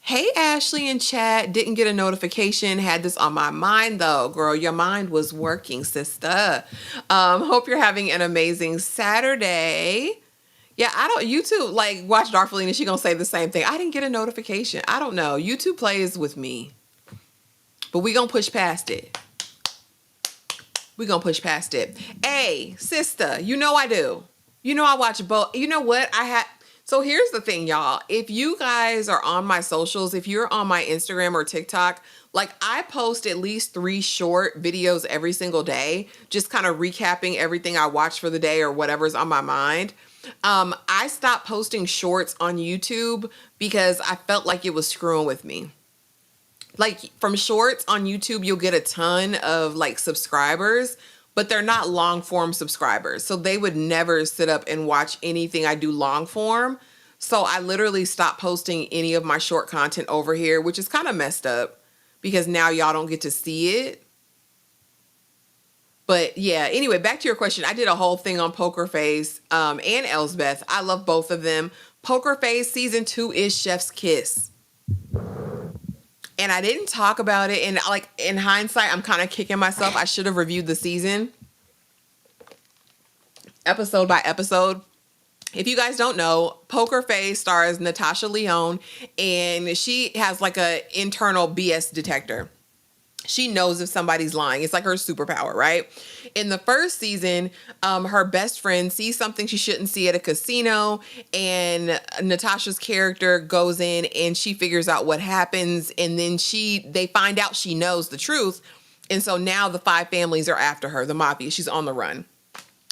Hey, Ashley in chat. Didn't get a notification. Had this on my mind, though. Girl, your mind was working, sister. Hope you're having an amazing Saturday. Yeah, YouTube, like, watch Darfelina. She gonna say the same thing. I didn't get a notification. I don't know. YouTube plays with me. But we gonna push past it. We gonna push past it. Hey, sister, I do. I watch both. You know what? So here's the thing, y'all. If you guys are on my socials, if you're on my Instagram or TikTok, like, I post at least 3 short videos every single day, just kind of recapping everything I watched for the day or whatever's on my mind. I stopped posting shorts on YouTube because I felt like it was screwing with me. Like, from shorts on YouTube, you'll get a ton of like subscribers, but they're not long form subscribers. So they would never sit up and watch anything I do long form. So I literally stopped posting any of my short content over here, which is kind of messed up because now y'all don't get to see it. But yeah, anyway, back to your question. I did a whole thing on Poker Face and Elsbeth. I love both of them. Poker Face season 2 is Chef's Kiss. And I didn't talk about it. And like in hindsight, I'm kind of kicking myself. I should have reviewed the season episode by episode. If you guys don't know, Poker Face stars Natasha Lyonne, and she has like a internal BS detector. She knows if somebody's lying. It's like her superpower, right? In the first season, her best friend sees something she shouldn't see at a casino, and Natasha's character goes in and she figures out what happens, and then they find out she knows the truth, and so now the 5 families are after her, the mafia. She's on the run.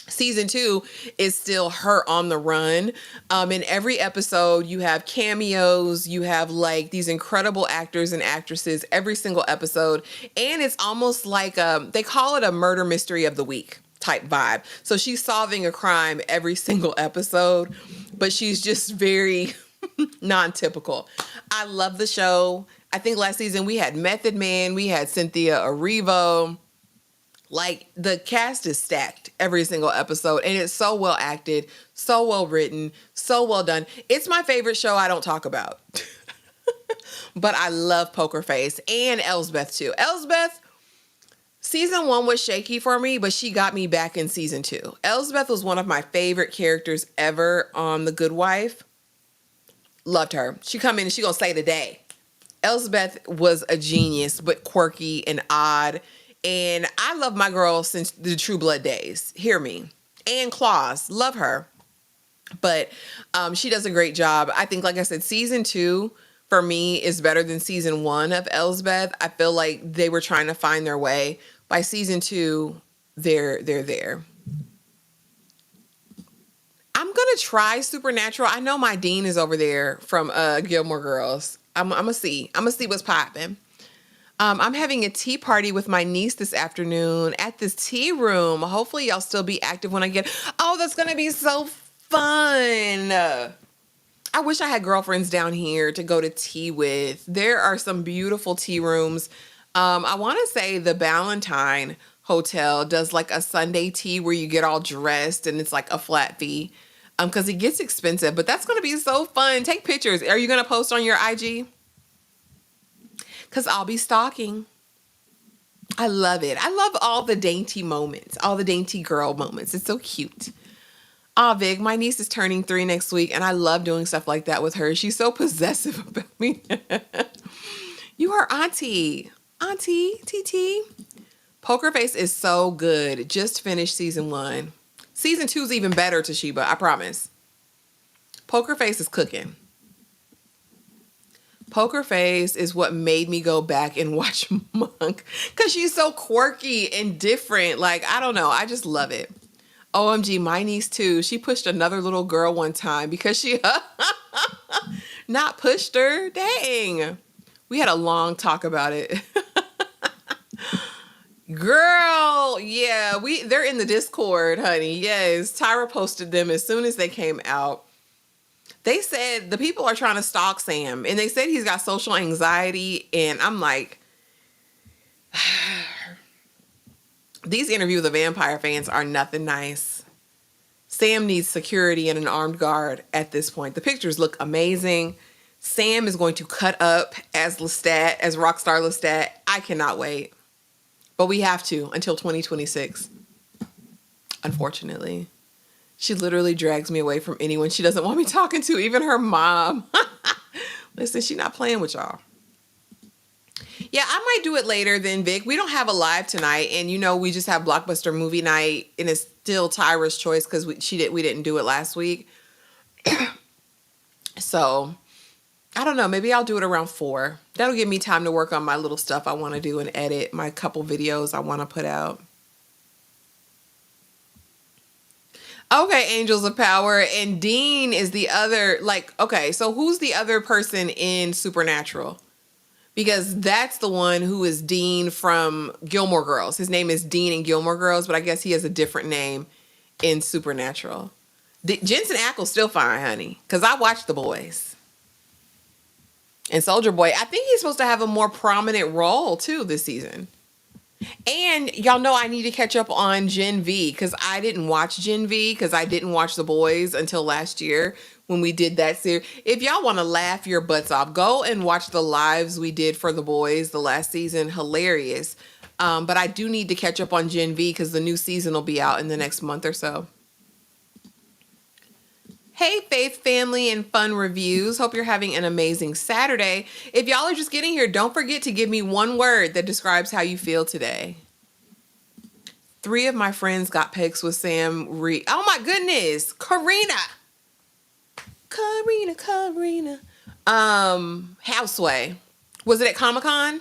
Season 2 is still her on the run. In every episode, you have cameos. You have like these incredible actors and actresses every single episode. And it's almost like they call it a murder mystery of the week type vibe. So she's solving a crime every single episode, but she's just very non-typical. I love the show. I think last season we had Method Man. We had Cynthia Erivo. Like, the cast is stacked every single episode, and it's so well acted, so well written, so well done. It's my favorite show I don't talk about. But I love Poker Face and Elsbeth too. Elsbeth, season 1 was shaky for me, but she got me back in season 2. Elsbeth was one of my favorite characters ever on The Good Wife. Loved her. She come in and she gonna say the day. Elsbeth was a genius, but quirky and odd. And I love my girl since the True Blood days. Hear me. Ann Claus, love her. But she does a great job. I think, like I said, season 2 for me is better than season 1 of Elsbeth. I feel like they were trying to find their way. By season 2, they're there. I'm gonna try Supernatural. I know my Dean is over there from Gilmore Girls. I'm gonna see what's popping. I'm having a tea party with my niece this afternoon at this tea room. Hopefully y'all still be active when I get. Oh, that's going to be so fun. I wish I had girlfriends down here to go to tea with. There are some beautiful tea rooms. I want to say the Ballantine Hotel does like a Sunday tea where you get all dressed and it's like a flat fee. Because it gets expensive, but that's going to be so fun. Take pictures. Are you going to post on your IG? Because I'll be stalking. I love it. I love all the dainty moments, all the dainty girl moments. It's so cute. Aw, Vig, my niece is turning 3 next week, and I love doing stuff like that with her. She's so possessive about me. You are auntie. Auntie, TT. Poker Face is so good. Just finished season 1. Season 2 is even better, Toshiba, I promise. Poker Face is cooking. Poker Face is what made me go back and watch Monk because she's so quirky and different. Like, I don't know. I just love it. OMG, my niece too. She pushed another little girl one time because she not pushed her. Dang. We had a long talk about it. Girl, yeah, they're in the Discord, honey. Yes, Tyra posted them as soon as they came out. They said the people are trying to stalk Sam, and they said he's got social anxiety, and I'm like, these Interview with the Vampire fans are nothing nice. Sam needs security and an armed guard at this point. The pictures look amazing. Sam is going to cut up as Lestat, as Rockstar Lestat. I cannot wait. But we have to until 2026, unfortunately. She literally drags me away from anyone she doesn't want me talking to, even her mom. Listen, she's not playing with y'all. Yeah, I might do it later than Vic. We don't have a live tonight, and we just have Blockbuster movie night, and it's still Tyra's choice because we didn't do it last week. So, I don't know. Maybe I'll do it around 4. That'll give me time to work on my little stuff I want to do and edit my couple videos I want to put out. Okay, Angels of Power. And Dean is the other, okay, so who's the other person in Supernatural? Because that's the one who is Dean from Gilmore Girls. His name is Dean in Gilmore Girls, but I guess he has a different name in Supernatural. Jensen Ackles still fine, honey, because I watched The Boys. And Soldier Boy, I think he's supposed to have a more prominent role, too, this season. And y'all know I need to catch up on Gen V because I didn't watch Gen V because I didn't watch The Boys until last year when we did that series. If y'all want to laugh your butts off, go and watch the lives we did for the boys the last season. Hilarious. But I do need to catch up on Gen V because the new season will be out in the next month or so. Hey, Faith, family, and fun reviews. Hope you're having an amazing Saturday. If y'all are just getting here, don't forget to give me one word that describes how you feel today. 3 of my friends got pics with Sam Reed. Oh my goodness. Karina. Houseway. Was it at Comic-Con?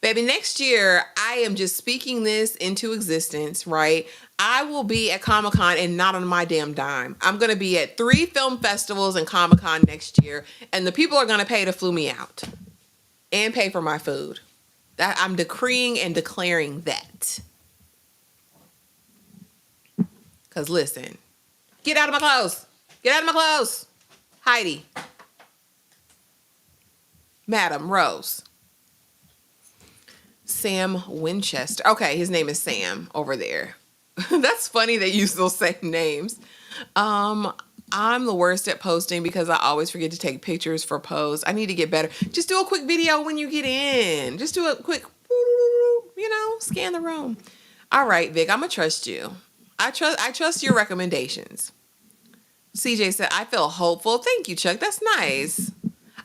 Baby, next year, I am just speaking this into existence, right? I will be at Comic-Con and not on my damn dime. I'm going to be at 3 film festivals and Comic-Con next year, and the people are going to pay to flew me out and pay for my food. That I'm decreeing and declaring that. Because listen, get out of my clothes. Get out of my clothes. Heidi. Madam Rose. Sam Winchester. Okay, his name is Sam over there. That's funny they use those same names. I'm the worst at posting because I always forget to take pictures for posts. I need to get better. Just do a quick video when you get in. Just do a quick, scan the room. All right, Vic, I'm going to trust you. I trust your recommendations. CJ said, I feel hopeful. Thank you, Chuck. That's nice.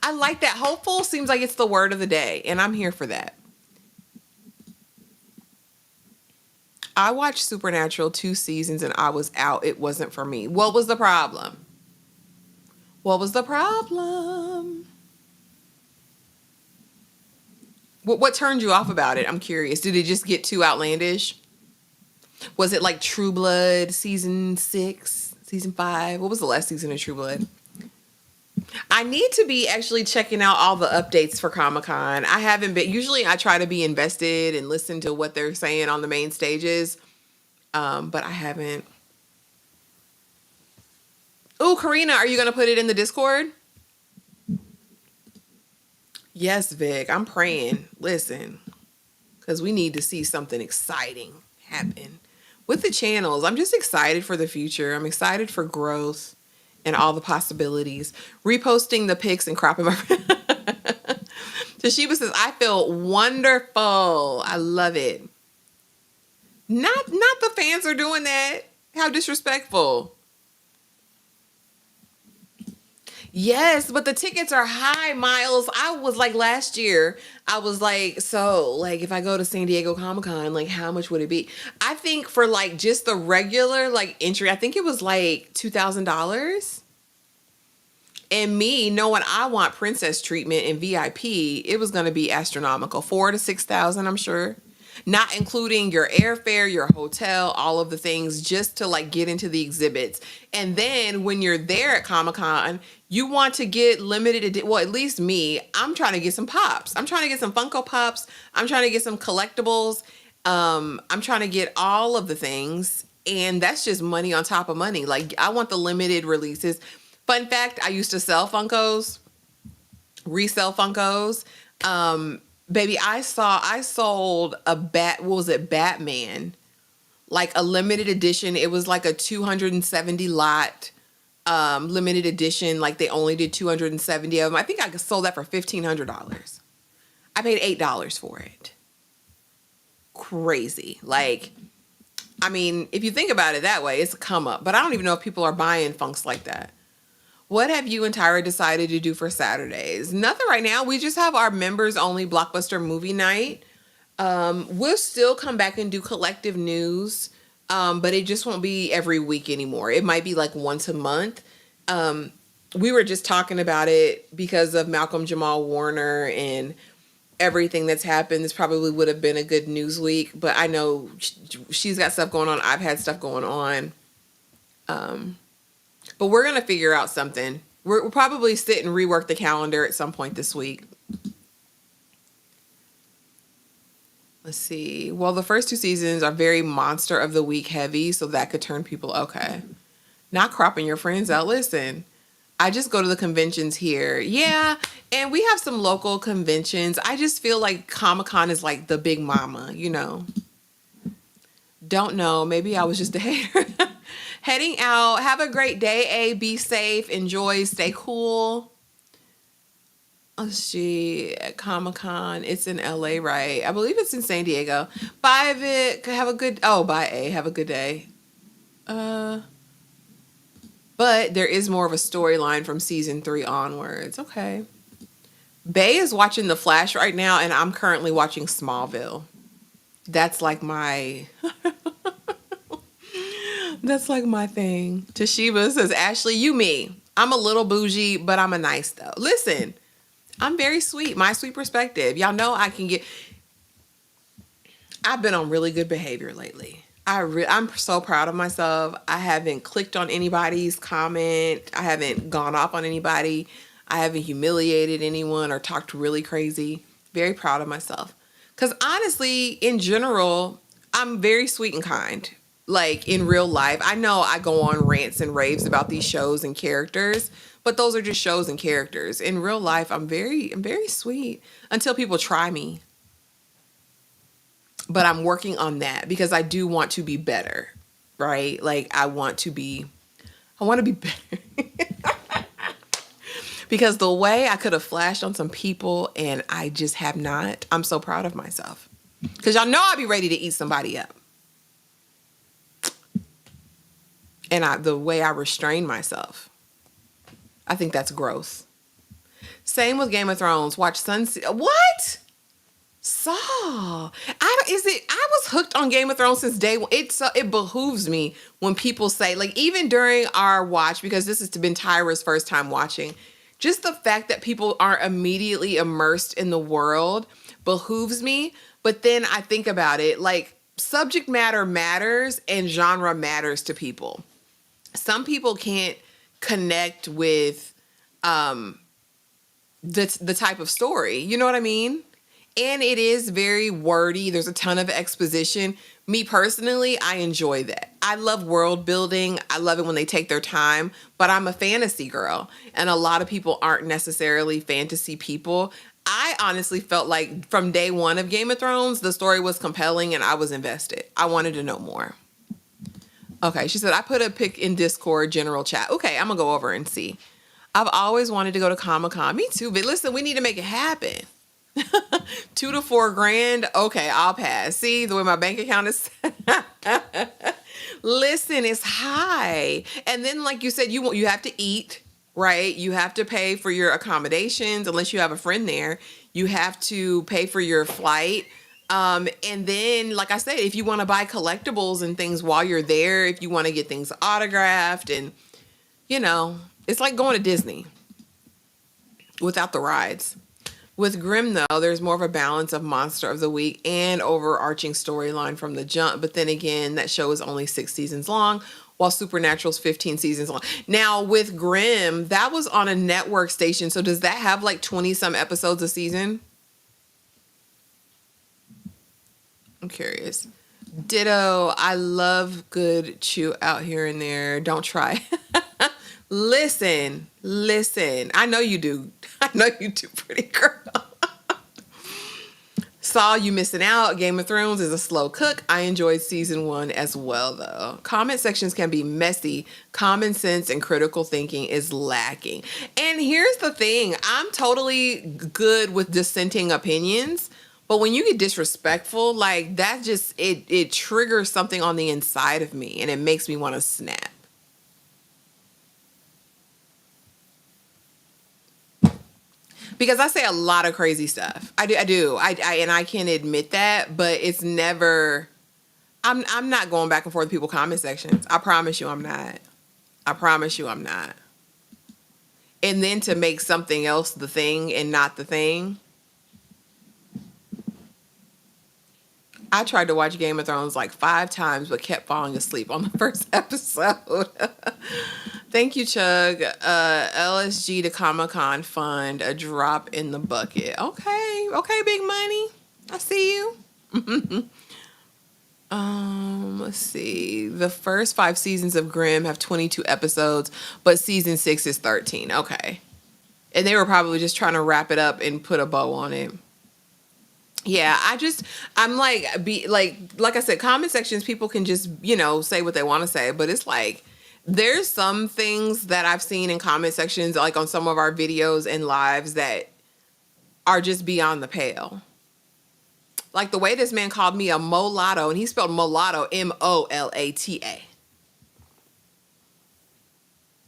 I like that. Hopeful seems like it's the word of the day, and I'm here for that. I watched Supernatural 2 seasons and I was out. It wasn't for me. What was the problem? What turned you off about it? I'm curious. Did it just get too outlandish? Was it like True Blood season 6, season 5? What was the last season of True Blood? I need to be actually checking out all the updates for Comic-Con. I haven't been. Usually I try to be invested and listen to what they're saying on the main stages. But I haven't. Oh, Karina, are you going to put it in the Discord? Yes, Vic, I'm praying. Listen, because we need to see something exciting happen with the channels. I'm just excited for the future. I'm excited for growth and all the possibilities. Reposting the pics and cropping my... Toshiba says, I feel wonderful. I love it. Not the fans are doing that. How disrespectful. Yes, but the tickets are high, Miles. I was like last year, I was like, so like if I go to San Diego Comic-Con, like how much would it be? I think for like just the regular like entry, I think it was like $2,000. And me knowing I want princess treatment and VIP, it was going to be astronomical. 4,000 to 6,000, I'm sure. Not including your airfare, your hotel, all of the things just to like get into the exhibits. And then when you're there at Comic-Con, you want to get limited, well, at least me, I'm trying to get some pops. I'm trying to get some Funko Pops. I'm trying to get some collectibles. I'm trying to get all of the things. And that's just money on top of money. Like I want the limited releases. Fun fact, I used to sell Funkos, resell Funkos. Baby, I sold a Batman, like a limited edition. It was like a 270 lot limited edition. Like they only did 270 of them. I think I sold that for $1,500. I paid $8 for it. Crazy. Like, I mean, if you think about it that way, it's a come up. But I don't even know if people are buying Funks like that. What have you and Tyra decided to do for Saturdays? Nothing right now. We just have our members only Blockbuster movie night. We'll still come back and do collective news, but it just won't be every week anymore. It might be like once a month. We were just talking about it because of Malcolm Jamal Warner and everything that's happened. This probably would have been a good news week, but I know she's got stuff going on. I've had stuff going on. But we're going to figure out something. We'll probably sit and rework the calendar at some point this week. Let's see. Well, the first 2 seasons are very monster of the week heavy, so that could turn people... Okay. Not cropping your friends out. Listen, I just go to the conventions here. Yeah, and we have some local conventions. I just feel like Comic-Con is like the big mama, you know. Don't know. Maybe I was just a hater. Heading out. Have a great day, A. Be safe. Enjoy. Stay cool. Let's see. At Comic-Con. It's in LA, right? I believe it's in San Diego. Bye, Vic. Have a good... Oh, bye, A. Have a good day. But there is more of a storyline from season 3 onwards. Okay. Bay is watching The Flash right now, and I'm currently watching Smallville. That's like my... That's like my thing. Toshiba says, Ashley, you me. I'm a little bougie, but I'm a nice though. Listen, I'm very sweet. My sweet perspective. Y'all know I can get... I've been on really good behavior lately. I'm so proud of myself. I haven't clicked on anybody's comment. I haven't gone off on anybody. I haven't humiliated anyone or talked really crazy. Very proud of myself. Because honestly, in general, I'm very sweet and kind. Like in real life, I know I go on rants and raves about these shows and characters, but those are just shows and characters. In real life, I'm very sweet until people try me. But I'm working on that because I do want to be better, right? Like I want to be better. Because the way I could have flashed on some people and I just have not, I'm so proud of myself. Because y'all know I'd be ready to eat somebody up. And the way I restrain myself, I think that's growth. Same with Game of Thrones. Watch What? Saw. I was hooked on Game of Thrones since day one. It behooves me when people say, like, even during our watch, because this has been Tyra's first time watching, just the fact that people aren't immediately immersed in the world behooves me. But then I think about it, like, subject matter matters and genre matters to people. Some people can't connect with the type of story. You know what I mean? And it is very wordy. There's a ton of exposition. Me personally, I enjoy that. I love world building. I love it when they take their time, but I'm a fantasy girl. And a lot of people aren't necessarily fantasy people. I honestly felt like from day one of Game of Thrones, the story was compelling and I was invested. I wanted to know more. Okay, she said, I put a pic in Discord general chat. Okay, I'm going to go over and see. I've always wanted to go to Comic-Con. Me too, but listen, we need to make it happen. 2 to 4 grand. Okay, I'll pass. See the way my bank account is. Listen, it's high. And then, like you said, you have to eat, right? You have to pay for your accommodations unless you have a friend there. You have to pay for your flight. And then, like I said, if you want to buy collectibles and things while you're there, if you want to get things autographed and, it's like going to Disney without the rides. With Grimm, though, there's more of a balance of Monster of the Week and overarching storyline from the jump. But then again, that show is only 6 seasons long, while Supernatural's 15 seasons long. Now, with Grimm, that was on a network station. So does that have like 20-some episodes a season? I'm curious. Ditto. I love good chew out here and there. Don't try. Listen. I know you do. I know you do, pretty girl. Saw you missing out. Game of Thrones is a slow cook. I enjoyed season 1 as well, though. Comment sections can be messy. Common sense and critical thinking is lacking. And here's the thing. I'm totally good with dissenting opinions. But when you get disrespectful, like that just, it triggers something on the inside of me and it makes me want to snap. Because I say a lot of crazy stuff. I do. And I can admit that, but it's never, I'm not going back and forth with people comment sections. I promise you I'm not. And then to make something else the thing and not the thing. I tried to watch Game of Thrones like 5 times, but kept falling asleep on the first episode. Thank you, Chug. LSG to Comic-Con fund, a drop in the bucket. Okay, big money. I see you. Let's see. The first 5 seasons of Grimm have 22 episodes, but season 6 is 13. Okay. And they were probably just trying to wrap it up and put a bow on it. Yeah, I'm like I said, comment sections, people can just, say what they want to say, but it's like, There's some things that I've seen in comment sections, like on some of our videos and lives, that are just beyond the pale. Like the way this man called me a mulatto, and he spelled mulatto M-O-L-A-T-A.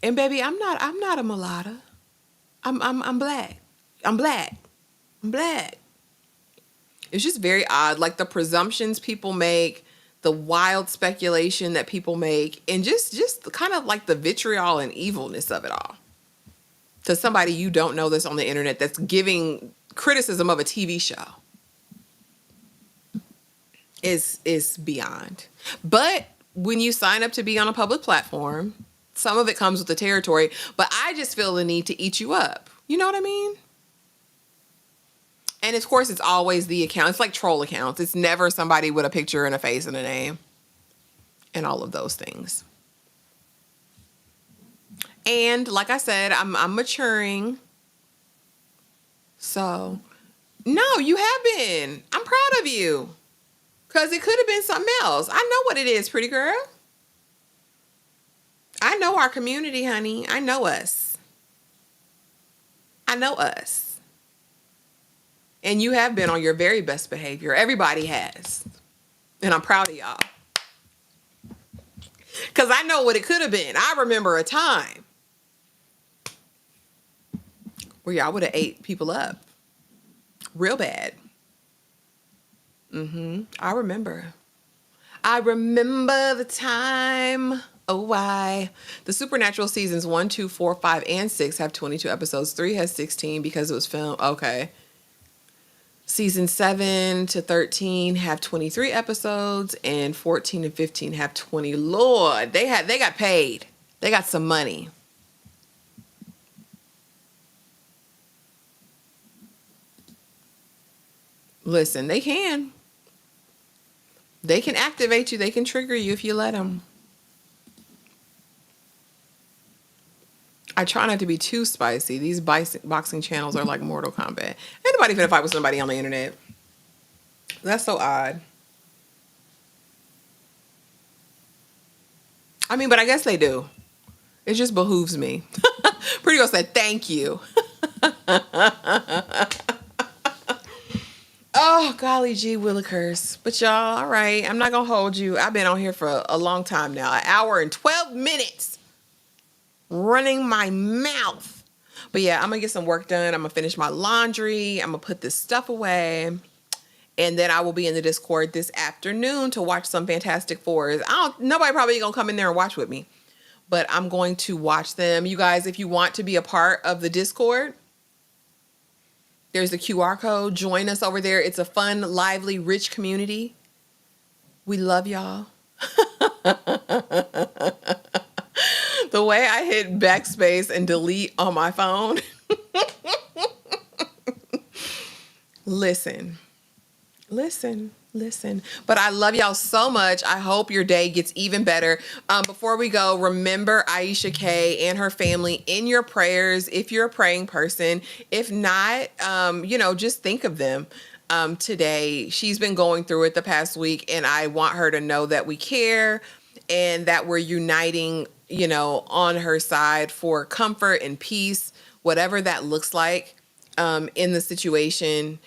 And baby, I'm not a mulatto. I'm black. I'm black. I'm black. It's just very odd, like the presumptions people make, the wild speculation that people make, and just kind of like the vitriol and evilness of it all. To somebody you don't know that's on the internet that's giving criticism of a TV show is beyond. But when you sign up to be on a public platform, some of it comes with the territory, but I just feel the need to eat you up. You know what I mean? And of course, it's always the account. It's like troll accounts. It's never somebody with a picture and a face and a name and all of those things. And like I said, I'm maturing. So, no, you have been. I'm proud of you. Because it could have been something else. I know what it is, pretty girl. I know our community, honey. I know us. I know us. And you have been on your very best behavior. Everybody has. And I'm proud of y'all. Because I know what it could have been. I remember a time where y'all would have ate people up real bad. I remember. I remember the time. Oh, why? The Supernatural seasons 1, 2, 4, 5, and 6 have 22 episodes. 3 has 16 because it was filmed. Okay. Season 7 to 13 have 23 episodes, and 14 and 15 have 20. Lord, they got paid. They got some money. Listen, they can. They can activate you. They can trigger you if you let them. I try not to be too spicy. These boxing channels are like Mortal Kombat. Ain't nobody finna fight with somebody on the internet. That's so odd. I mean, but I guess they do. It just behooves me. Pretty girl said, thank you. Oh, golly gee willikers. But y'all, all right. I'm not going to hold you. I've been on here for a long time now. An hour and 12 minutes. Running my mouth. But yeah, I'm going to get some work done. I'm going to finish my laundry. I'm going to put this stuff away. And then I will be in the Discord this afternoon to watch some Fantastic Fours. Nobody probably going to come in there and watch with me. But I'm going to watch them. You guys, if you want to be a part of the Discord, there's the QR code. Join us over there. It's a fun, lively, rich community. We love y'all. The way I hit backspace and delete on my phone. Listen. But I love y'all so much. I hope your day gets even better. Before we go, remember Aisha K and her family in your prayers if you're a praying person. If not, just think of them today. She's been going through it the past week, and I want her to know that we care and that we're uniting, on her side for comfort and peace, whatever that looks like in the situation.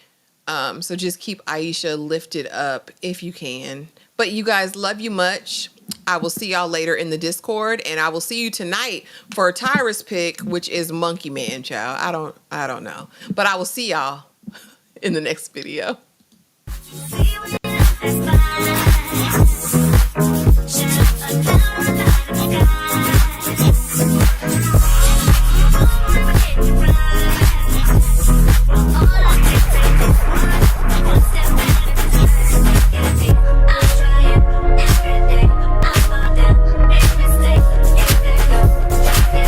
So just keep Aisha lifted up if you can. But you guys, love you much. I will see y'all later in the Discord, and I will see you tonight for Tyra's pick, which is Monkey Man, child. I don't know. But I will see y'all in the next video.